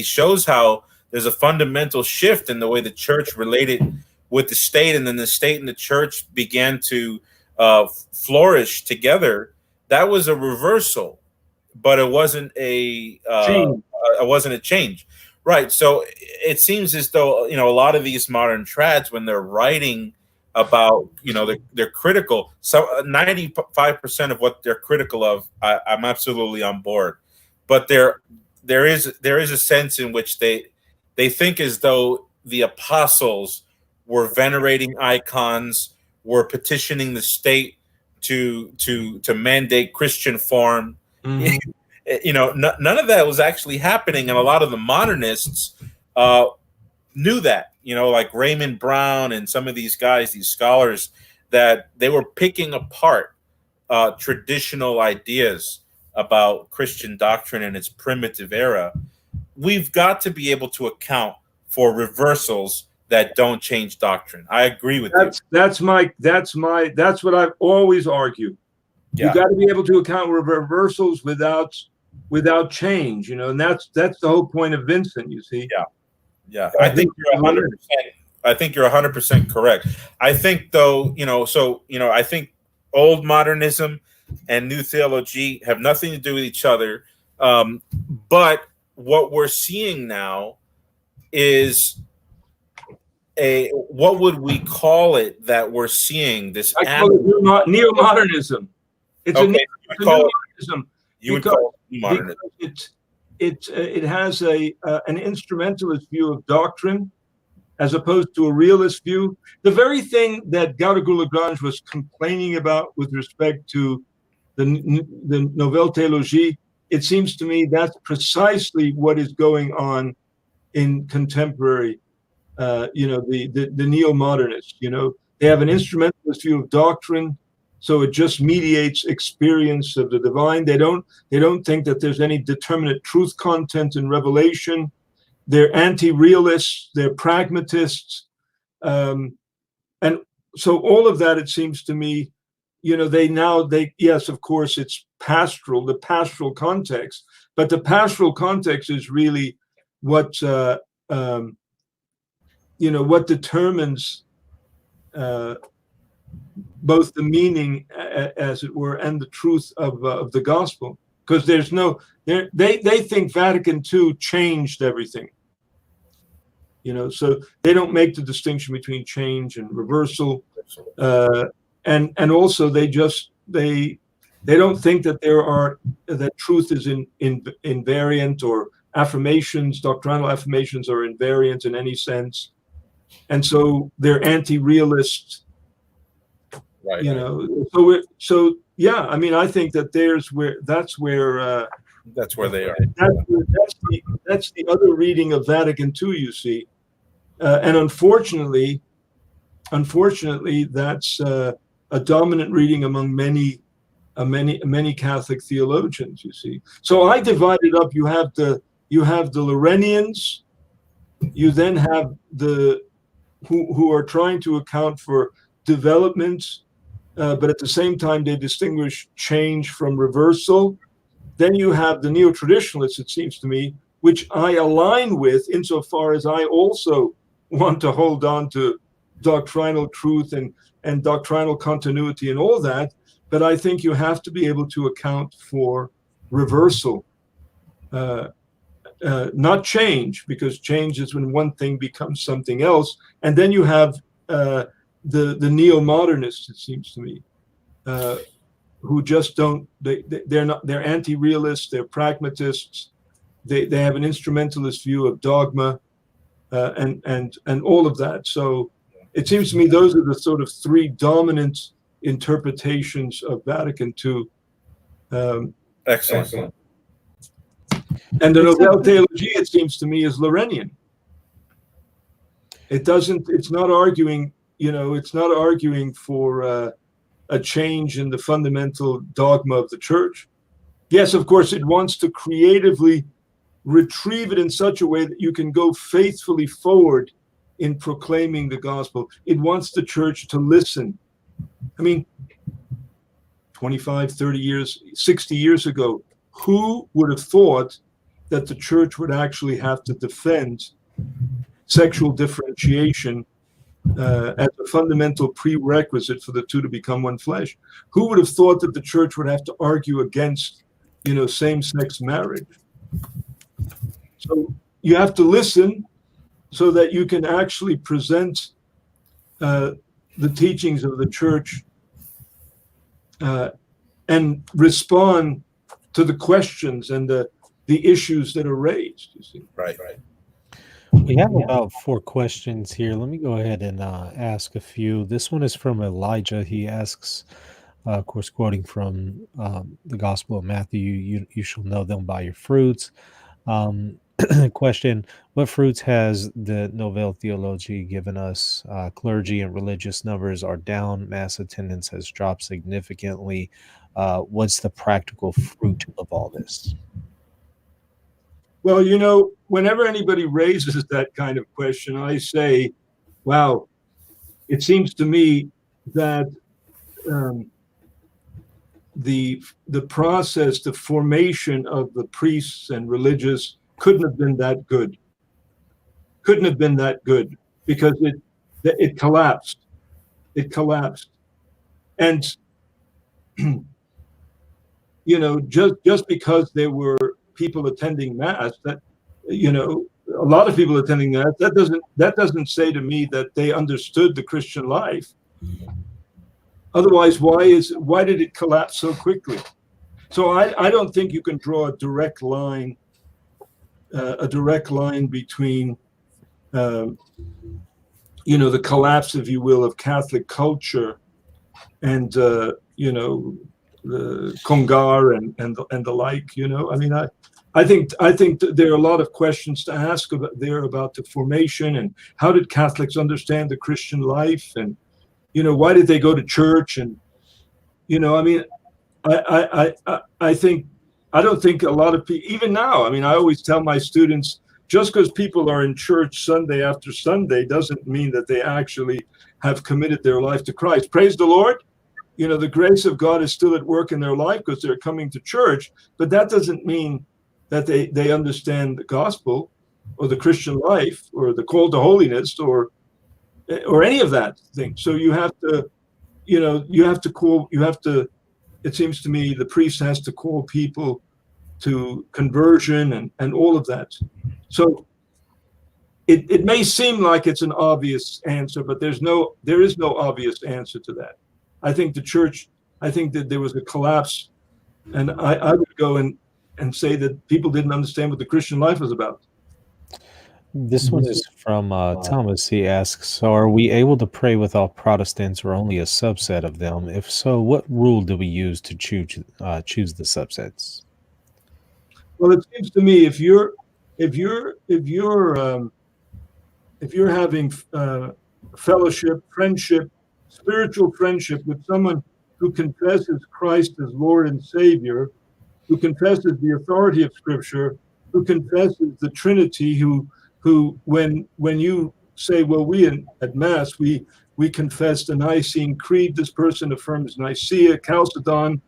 shows how there's a fundamental shift in the way the church related with the state, and then the state and the church began to flourish together. That was a reversal, but it wasn't a change. Right. So it seems as though, you know, a lot of these modern trads, when they're writing about, you know, they're critical. So 95% of what they're critical of, I'm absolutely on board. But there is a sense in which they think as though the apostles were venerating icons, were petitioning the state to mandate Christian form. Mm-hmm. You know, none of that was actually happening, and a lot of the modernists knew that. You know, like Raymond Brown and some of these guys, these scholars, that they were picking apart traditional ideas about Christian doctrine in its primitive era. We've got to be able to account for reversals that don't change doctrine. I agree with you. That's what I've always argued. Yeah. You got to be able to account for reversals without change, you know, and that's the whole point of Vincent, you see. Yeah. I think you're 100%. I think you're 100% correct. I think, though, you know, I think old modernism and new theology have nothing to do with each other. But what we're seeing now is what would we call it that we're seeing? This I call it neo-modernism. It's okay, a neo-modernism. You would call it modernism. It has an instrumentalist view of doctrine as opposed to a realist view. The very thing that Garrigou-Lagrange was complaining about with respect to the Nouvelle Théologie, it seems to me that's precisely what is going on in contemporary, you know, the neo-modernists. You know, they have an instrumentalist view of doctrine, so it just mediates experience of the divine. They don't think that there's any determinate truth content in revelation. They're anti-realists. They're pragmatists, and so all of that, it seems to me, you know, yes, of course, it's pastoral, the pastoral context, but the pastoral context is really what you know, what determines both the meaning, as it were, and the truth of the gospel. Because they think Vatican II changed everything. You know, so they don't make the distinction between change and reversal, and also they don't think that that truth is invariant, or affirmations, doctrinal affirmations are invariant in any sense. and so they're anti-realist. Right. You know, so yeah. I mean, I think that that's where they are. That's the other reading of Vatican II. You see, and unfortunately, that's a dominant reading among many Catholic theologians. You see, so I divided up. You have the Lorenians. You then have the who are trying to account for developments. But at the same time, they distinguish change from reversal. Then you have the neo-traditionalists, it seems to me, which I align with insofar as I also want to hold on to doctrinal truth and doctrinal continuity and all that. But I think you have to be able to account for reversal, not change, because change is when one thing becomes something else. And then you have the neo-modernists, it seems to me, who just don't. They're anti-realists. They're pragmatists. They have an instrumentalist view of dogma, and all of that. So it seems to me those are the sort of three dominant interpretations of Vatican II. Excellent. And the Nouvelle Théologie, it seems to me, is Lorenian. It's not arguing. It's not arguing for a change in the fundamental dogma of the church. Yes, of course, it wants to creatively retrieve it in such a way that you can go faithfully forward in proclaiming the gospel. It wants the church to listen. I mean, 25, 30 years, 60 years ago, who would have thought that the church would actually have to defend sexual differentiation as a fundamental prerequisite for the two to become one flesh? Who would have thought that the church would have to argue against, same-sex marriage? So you have to listen so that you can actually present the teachings of the church and respond to the questions and the issues that are raised. You see, right. We have about 4 questions here. Let me go ahead and ask a few. This one is from Elijah. He asks, of course, quoting from the Gospel of Matthew, you shall know them by your fruits. Question, what fruits has the Nouvelle Theology given us? Clergy and religious numbers are down. Mass attendance has dropped significantly. What's the practical fruit of all this? Well, whenever anybody raises that kind of question, I say, wow, it seems to me that the process, the formation of the priests and religious couldn't have been that good. Because it collapsed. And just because there were people attending Mass, that a lot of people attending that doesn't say to me that they understood the Christian life. Otherwise, why did it collapse so quickly? So I don't think you can draw a direct line between the collapse, if you will, of Catholic culture and the Congar and the like. I mean, I think there are a lot of questions to ask about the formation and how did Catholics understand the Christian life, and why did they go to church, and I mean, I don't think a lot of people, even now, I mean, I always tell my students, just because people are in church Sunday after Sunday doesn't mean that they actually have committed their life to Christ. Praise the Lord. The grace of God is still at work in their life because they're coming to church, but that doesn't mean that they understand the gospel or the Christian life or the call to holiness or any of that thing. So you have to, it seems to me the priest has to call people to conversion and all of that. So it may seem like it's an obvious answer, but there is no obvious answer to that. I think that there was a collapse, and I would go and say that people didn't understand what the Christian life was about. This one is from Thomas. He asks, so are we able to pray with all Protestants or only a subset of them? If so, what rule do we use to choose the subsets? Well, it seems to me if you're having fellowship, friendship, spiritual friendship with someone who confesses Christ as Lord and Savior, who confesses the authority of Scripture, who confesses the Trinity, who when you say, well, at Mass we confess the Nicene Creed, this person affirms Nicaea, Chalcedon.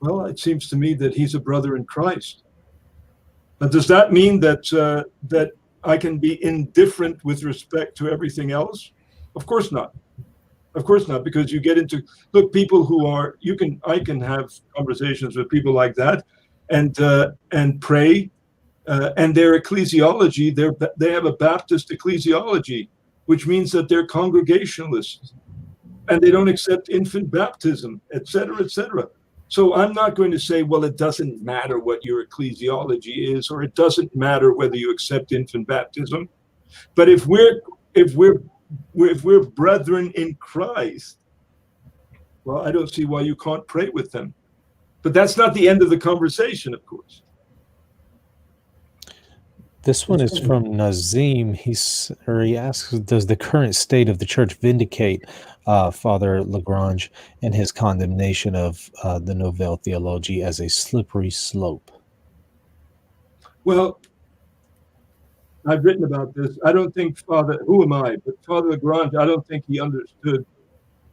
Well, it seems to me that he's a brother in Christ. But does that mean that that I can be indifferent with respect to everything else? Of course not. Of course not, because you get into people who are I can have conversations with people like that, and pray, and their ecclesiology, they have a Baptist ecclesiology, which means that they're Congregationalists, and they don't accept infant baptism, etc., etc. So I'm not going to say, well, it doesn't matter what your ecclesiology is, or it doesn't matter whether you accept infant baptism. But if we're brethren in Christ, well, I don't see why you can't pray with them. But that's not the end of the conversation, of course. This one is from Nazim. He asks, does the current state of the church vindicate Father Lagrange and his condemnation of the Nouvelle Theology as a slippery slope? Well, I've written about this. I don't think who am I? But Father Lagrange, I don't think he understood.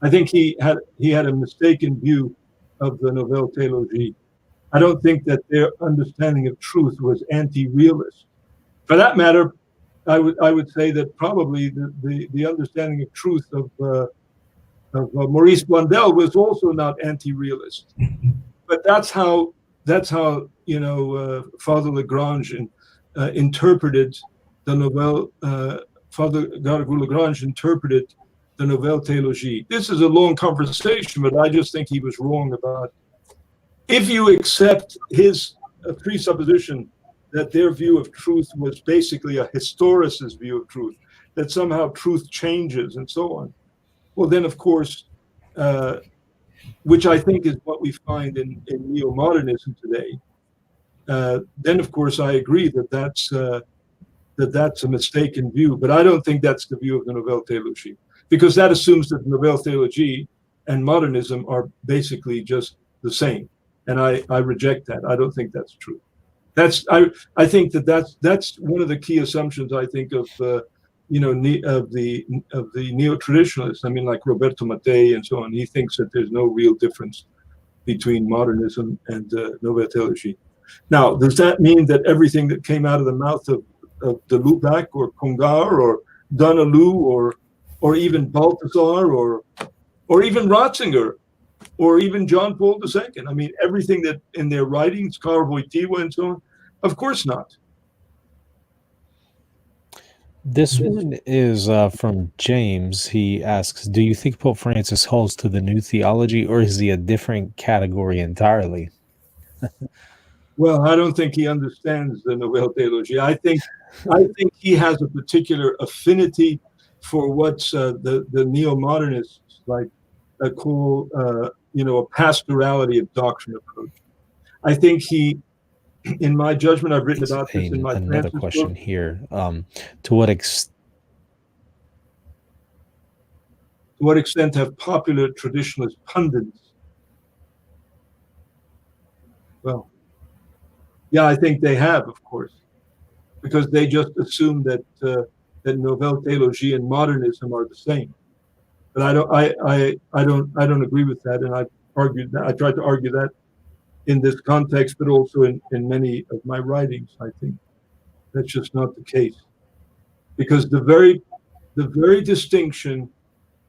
I think he had a mistaken view of the Nouvelle Théologie. I don't think that their understanding of truth was anti-realist. For that matter, I would say that probably the understanding of truth of Maurice Blondel was also not anti-realist. But that's how Father Lagrange interpreted the Nouvelle. Father Lagrange interpreted the Nouvelle Théologie. This is a long conversation, but I just think he was wrong about it. If you accept his presupposition that their view of truth was basically a historicist view of truth, that somehow truth changes and so on, well, then, of course, which I think is what we find in neo-modernism today, then, of course, I agree that that's a mistaken view. But I don't think that's the view of the Nouvelle Théologie, because that assumes that the Nouvelle Théologie and modernism are basically just the same. And I reject that. I don't think that's true. I think that's one of the key assumptions, I think, of the neo-traditionalists. I mean, like Roberto Mattei and so on. He thinks that there's no real difference between modernism and Nouvelle Théologie. Now, does that mean that everything that came out of the mouth of de Lubac or Congar or Donnelly or even Balthasar or even Ratzinger or even John Paul II? I mean, everything that in their writings, Karl Wojtyła and so on? Of course not. This one is from James. He asks, do you think Pope Francis holds to the new theology, or is he a different category entirely? Well, I don't think he understands the Nouvelle Théologie. I think he has a particular affinity for what's the neo-modernists call a pastorality of doctrine approach. I think he, in my judgment, I've written about this in my another Francis question book. here. To what extent have popular traditionalist pundits? Well, yeah, I think they have, of course, because they just assume that Nouvelle Théologie and modernism are the same. But I don't agree with that, and I tried to argue that in this context, but also in many of my writings. I think that's just not the case, because the very distinction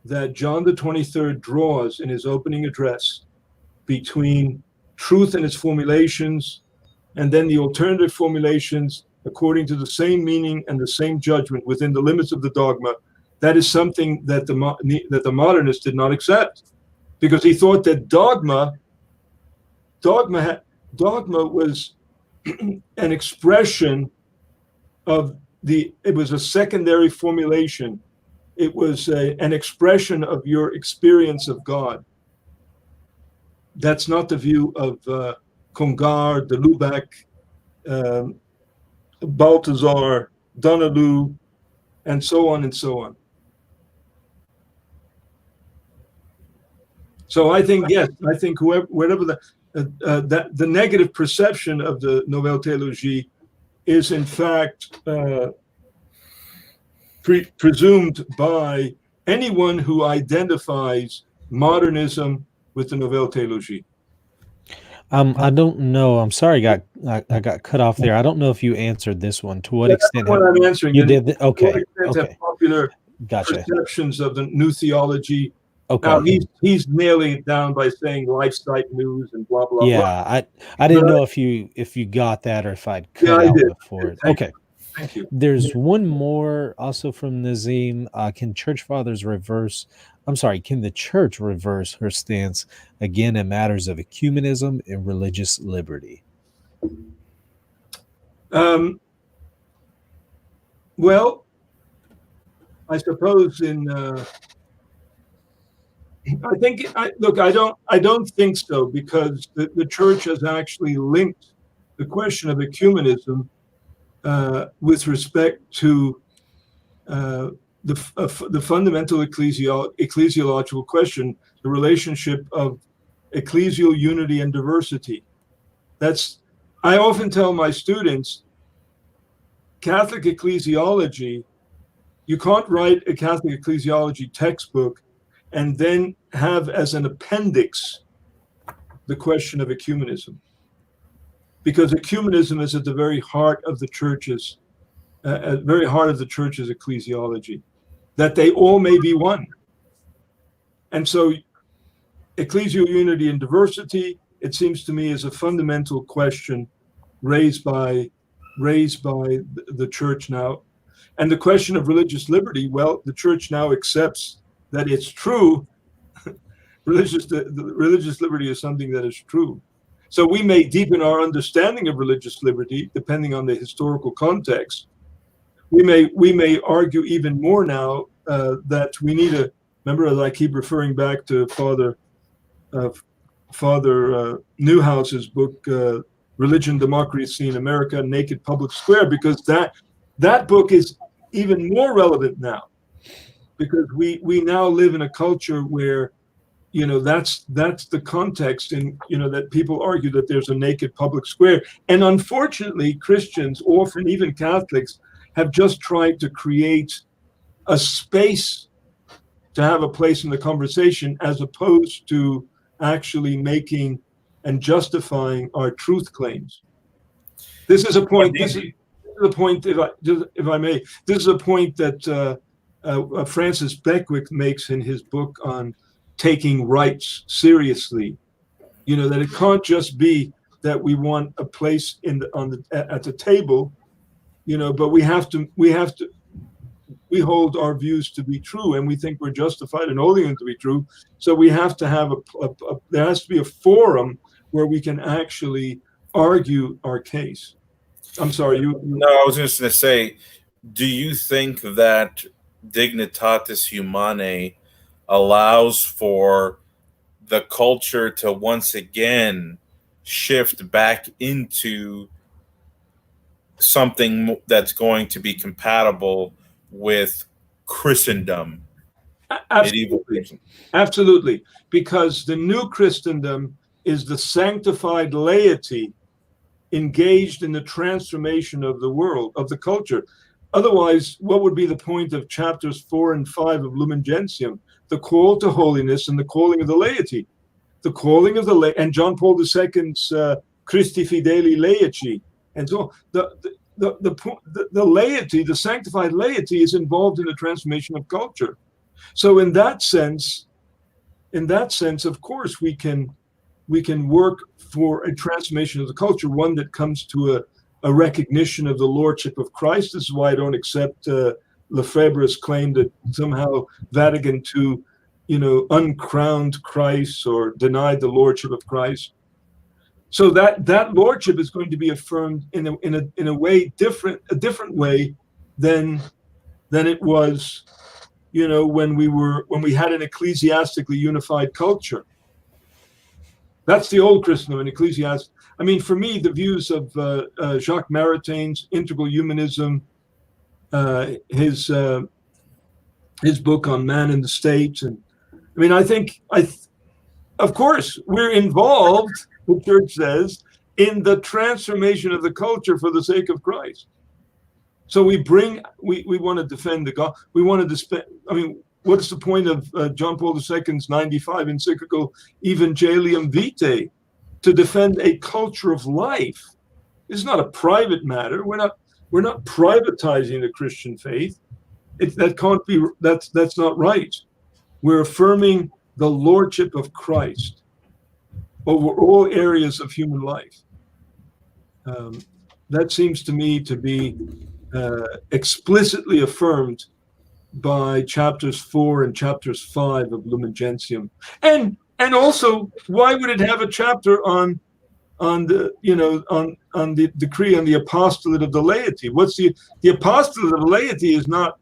that John the 23rd draws in his opening address between truth and its formulations, and then the alternative formulations according to the same meaning and the same judgment within the limits of the dogma, that is something that the modernists did not accept, because he thought that dogma was an expression of it was a secondary formulation. It was an expression of your experience of God. That's not the view of Congar, de Lubac, Balthazar, Donnelly, and so on and so on. So I think, yes, I think whatever the negative perception of the Nouvelle Théologie is in fact presumed by anyone who identifies modernism with the Nouvelle Théologie. I don't know. I'm sorry, I got cut off there. I don't know if you answered this one. To what extent? That's what I'm answering. You did. Okay. Okay. Popular Gotcha. perceptions of the new theology. Okay. Now he's nailing it down by saying life site news and blah blah. Yeah, blah. I didn't know if you got that or if I'd cut out before it. Okay. Thank you. There's one more also from Nazim. Can the church reverse her stance again in matters of ecumenism and religious liberty? Well, I suppose I don't think so, because the church has actually linked the question of ecumenism with respect to the fundamental ecclesiological question, the relationship of ecclesial unity and diversity. I often tell my students, Catholic ecclesiology, you can't write a Catholic ecclesiology textbook and then have as an appendix the question of ecumenism, because ecumenism is at the very heart of the church's ecclesiology, that they all may be one. And so ecclesial unity and diversity, it seems to me, is a fundamental question raised by the church now. And the question of religious liberty, well, the church now accepts that it's true. Religious liberty is something that is true. So we may deepen our understanding of religious liberty depending on the historical context. We may argue even more now that we need a. Remember, as I keep referring back to Father Newhouse's book, Religion, Democracy in America, Naked Public Square, because that book is even more relevant now, because we now live in a culture where, that's the context, and that people argue that there's a naked public square. And unfortunately, Christians, often even Catholics, have just tried to create a space to have a place in the conversation, as opposed to actually making and justifying our truth claims. This is a point. This is a point, if I may. This is a point that Francis Beckwith makes in his book on taking rights seriously. That it can't just be that we want a place at the table, but we hold our views to be true, and we think we're justified in holding them to be true. So we have to have there has to be a forum where we can actually argue our case. I'm sorry, No, I was just going to say, do you think that Dignitatis Humanae allows for the culture to once again shift back into something that's going to be compatible with Christendom? Absolutely, because the new Christendom is the sanctified laity engaged in the transformation of the world, of the culture. Otherwise, what would be the point of chapters 4 and 5 of Lumen Gentium? The call to holiness and the calling of the laity. The calling of the and John Paul II's Christi Fideli Laity. And so the laity, the sanctified laity, is involved in the transformation of culture. So in that sense, of course, we can work for a transformation of the culture, one that comes to a recognition of the lordship of Christ. This is why I don't accept Lefebvre's claim that somehow Vatican II, uncrowned Christ or denied the lordship of Christ. So that lordship is going to be affirmed in a way different way than it was, when we had an ecclesiastically unified culture. That's the old Christendom, an ecclesiastic. I mean, for me, the views of Jacques Maritain's Integral Humanism, his book on Man and the State, and I mean, I think of course, we're involved, the church says, in the transformation of the culture for the sake of Christ. So we want to defend the God. We want to I mean, what's the point of John Paul II's 95 encyclical Evangelium Vitae? To defend a culture of life. It's not a private matter. We're not privatizing the Christian faith. That can't be. That's not right. We're affirming the lordship of Christ over all areas of human life. That seems to me to be explicitly affirmed by chapters 4 and chapters 5 of Lumen Gentium. And also, why would it have a chapter on the decree on the apostolate of the laity? What's the apostolate of the laity is not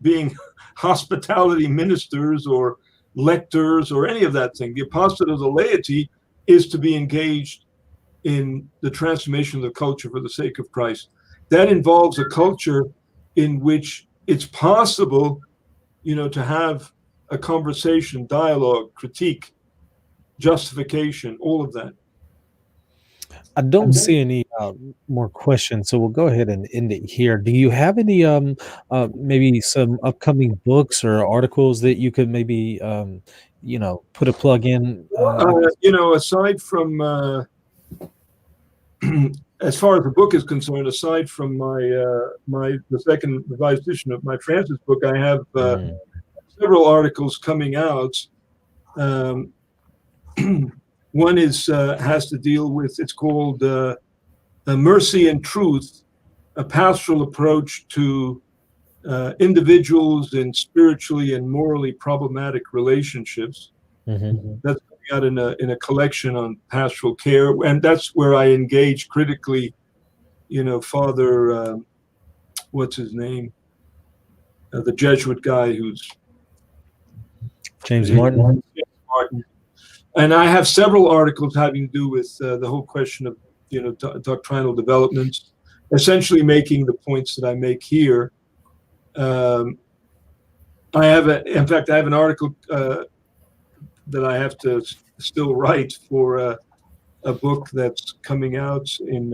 being hospitality ministers or lectors or any of that thing. The apostolate of the laity is to be engaged in the transformation of the culture for the sake of Christ. That involves a culture in which it's possible, to have a conversation, dialogue, critique, justification, all of that. I don't see any more questions, so we'll go ahead and end it here. Do you have any maybe some upcoming books or articles that you could maybe put a plug in? Aside from as far as the book is concerned, aside from the second revised edition of my Francis book, I have several articles coming out. One has to deal with, it's called Mercy and Truth, a pastoral approach to individuals in spiritually and morally problematic relationships. Mm-hmm. That's coming out in a collection on pastoral care, and that's where I engage critically, Father, what's his name? The Jesuit guy who's James Martin. And I have several articles having to do with the whole question of, doctrinal developments, essentially making the points that I make here. In fact, I have an article that I have to still write for a book that's coming out in.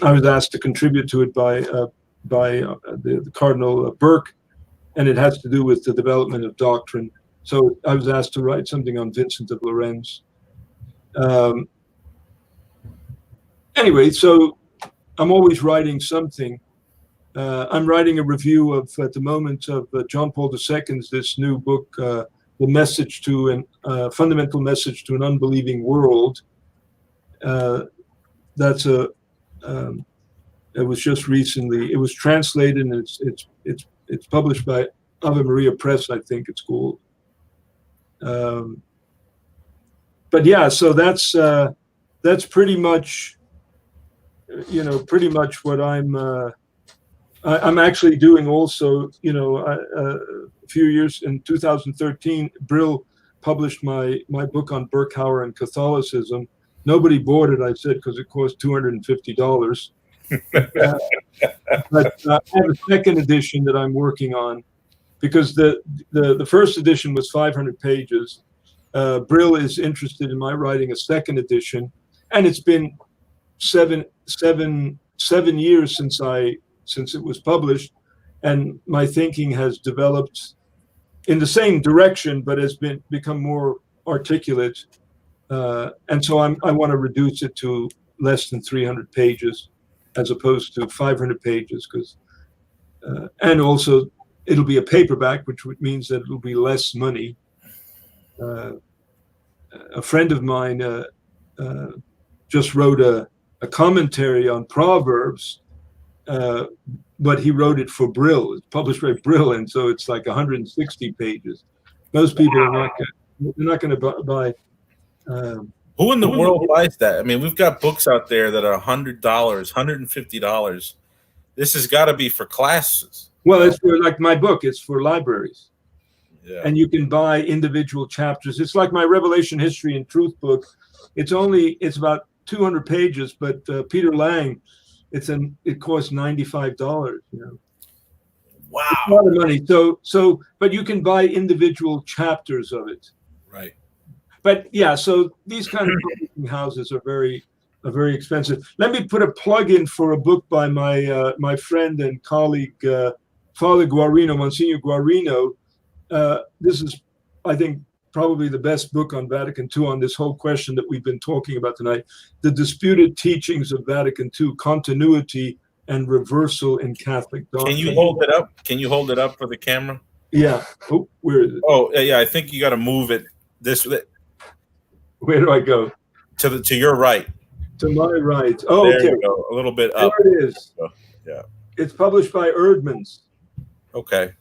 I was asked to contribute to it by the Cardinal Burke, and it has to do with the development of doctrine. So I was asked to write something on Vincent of Lorentz. Anyway, so I'm always writing something. I'm writing a review of, at the moment, of John Paul II's this new book, The Message to Fundamental Message to an Unbelieving World. That's it was just recently. It was translated, and it's published by Ave Maria Press, I think it's called. But yeah, so that's pretty much, what I'm actually doing also. A few years in 2013, Brill published my book on Berkhauer and Catholicism. Nobody bought it, I said, because it cost $250. But I have a second edition that I'm working on, because the first edition was 500 pages. Brill is interested in my writing a second edition, and it's been seven years since it was published, and my thinking has developed in the same direction, but has become more articulate. And so I want to reduce it to less than 300 pages, as opposed to 500 pages, because and also it'll be a paperback, which means that it'll be less money. A friend of mine just wrote a commentary on Proverbs, but he wrote it for Brill. It's published by Brill, and so it's like 160 pages. Most people are not going to buy Who in the world buys that? I mean, we've got books out there that are $100, $150. This has got to be for classes. Well, it's for, like my book, it's for libraries. Yeah. And you can buy individual chapters. It's like my Revelation History and Truth book. It's about 200 pages, but Peter Lang, it costs $95, you know. Wow. It's a lot of money. So, but you can buy individual chapters of it. Right. But yeah, so these kind of publishing houses are very expensive. Let me put a plug in for a book by my friend and colleague, Father Guarino, Monsignor Guarino. This is, I think, probably the best book on Vatican II on this whole question that we've been talking about tonight. The Disputed Teachings of Vatican II, Continuity and Reversal in Catholic Doctrine. Can you hold it up? Can you hold it up for the camera? Yeah. Oh, where is it? Oh, yeah. I think you got to move it this way. Where do I go? To your right. To my right. Oh, there okay. You go. A little bit up. There it is. Yeah. It's published by Erdmans. Okay.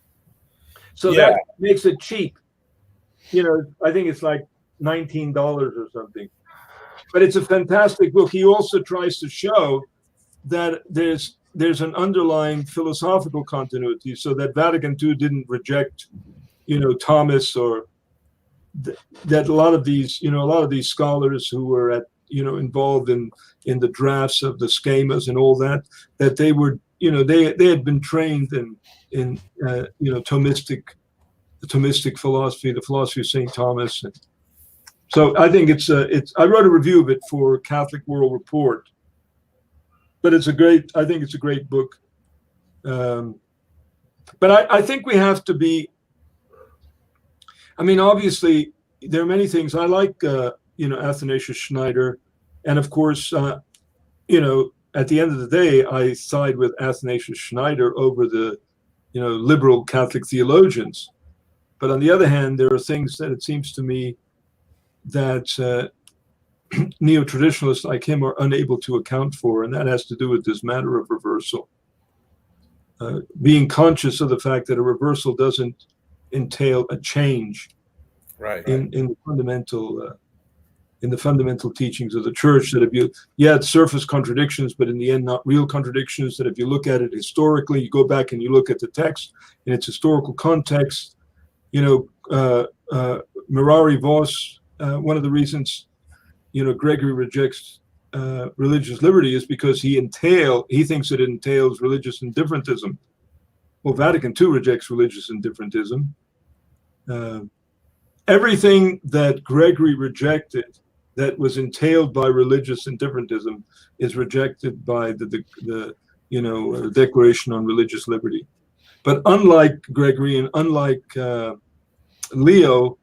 So that makes it cheap. You know, I think it's like $19 or something. But it's a fantastic book. He also tries to show that there's an underlying philosophical continuity, so that Vatican II didn't reject, you know, Thomas, or that a lot of these scholars who were involved in the drafts of the schemas and all that they were, you know, they had been trained in Thomistic philosophy, the philosophy of St. Thomas. And so I think I wrote a review of it for Catholic World Report, but I think it's a great book. But I think we have to be, I mean, obviously there are many things I like, Athanasius Schneider, and of course, at the end of the day, I side with Athanasius Schneider over the, liberal Catholic theologians. But on the other hand, there are things that it seems to me that neo-traditionalists like him are unable to account for, and that has to do with this matter of reversal. Being conscious of the fact that a reversal doesn't entail a change in the fundamental teachings of the church, that it's surface contradictions, but in the end not real contradictions, that if you look at it historically, you go back and you look at the text in its historical context. Mirari Vos, one of the reasons, Gregory rejects religious liberty is because he thinks it entails religious indifferentism. Well, Vatican II rejects religious indifferentism. Everything that Gregory rejected that was entailed by religious indifferentism is rejected by the Declaration on Religious Liberty. But unlike Gregory and unlike Leo,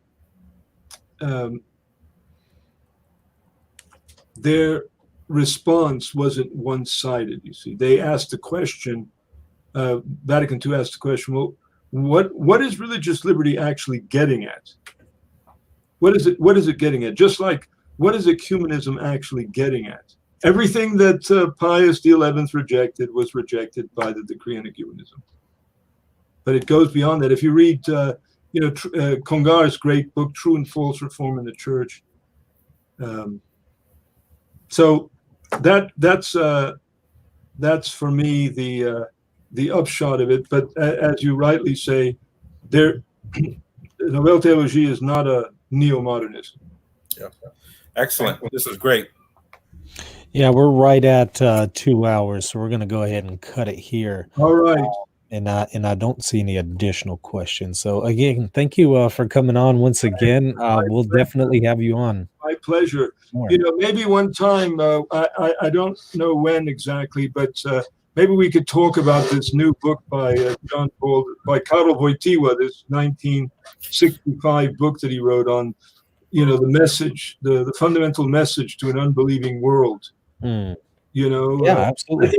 their response wasn't one-sided. You see, they asked the question. Vatican II asked the question: well, what is religious liberty actually getting at? What is it getting at? Just like, what is ecumenism actually getting at? Everything that Pius XI rejected was rejected by the Decree on Ecumenism. But it goes beyond that. If you read, Congar's great book, True and False Reform in the Church. So that's for me the upshot of it. But as you rightly say, Nouvelle Théologie is not a neo-modernism. Yeah, excellent. This is great. Yeah, we're right at 2 hours, so we're going to go ahead and cut it here. All right. And I don't see any additional questions. So again, thank you for coming on once again. We'll definitely have you on. My pleasure. More. Maybe one time, I don't know when exactly, but maybe we could talk about this new book by Karol Wojtyła, this 1965 book that he wrote on, the message, the fundamental message to an unbelieving world. Yeah, absolutely.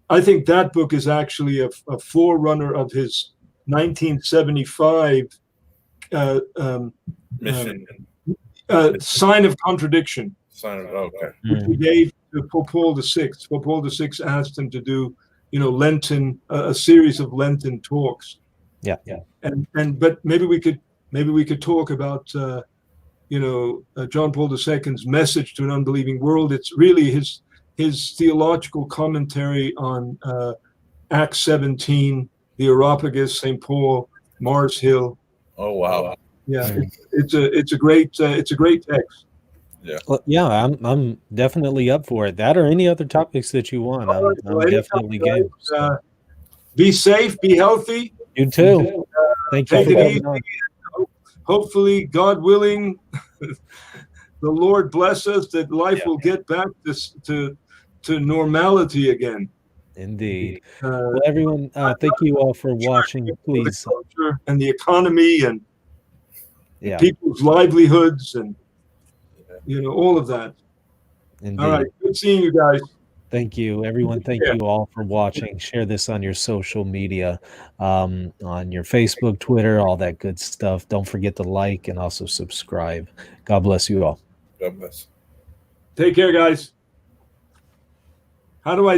I think that book is actually a forerunner of his 1975 mission. Sign of Contradiction. Which he gave to Pope Paul VI. Pope Paul VI asked him to do, a series of Lenten talks. Yeah. But maybe we could talk about, John Paul II's message to an unbelieving world. It's really his theological commentary on Acts 17, the Areopagus, St. Paul, Mars Hill. Oh wow! Yeah, it's a great text. Yeah. Well, yeah, I'm definitely up for it. That or any other topics that you want. I'm definitely game. Be safe, be healthy. You too. Thank you Take for it coming easy. on. Hopefully, God willing, the Lord bless us that life will get back to normality again. Indeed. Well, everyone, thank you all for watching. Please, the culture and the economy and yeah, people's livelihoods and all of that. indeed. All right, good seeing you guys. Thank you, everyone. Thank you all for watching. Share this on your social media, on your Facebook, Twitter, all that good stuff. Don't forget to like and also subscribe. God bless you all. God bless. Take care, guys. How do I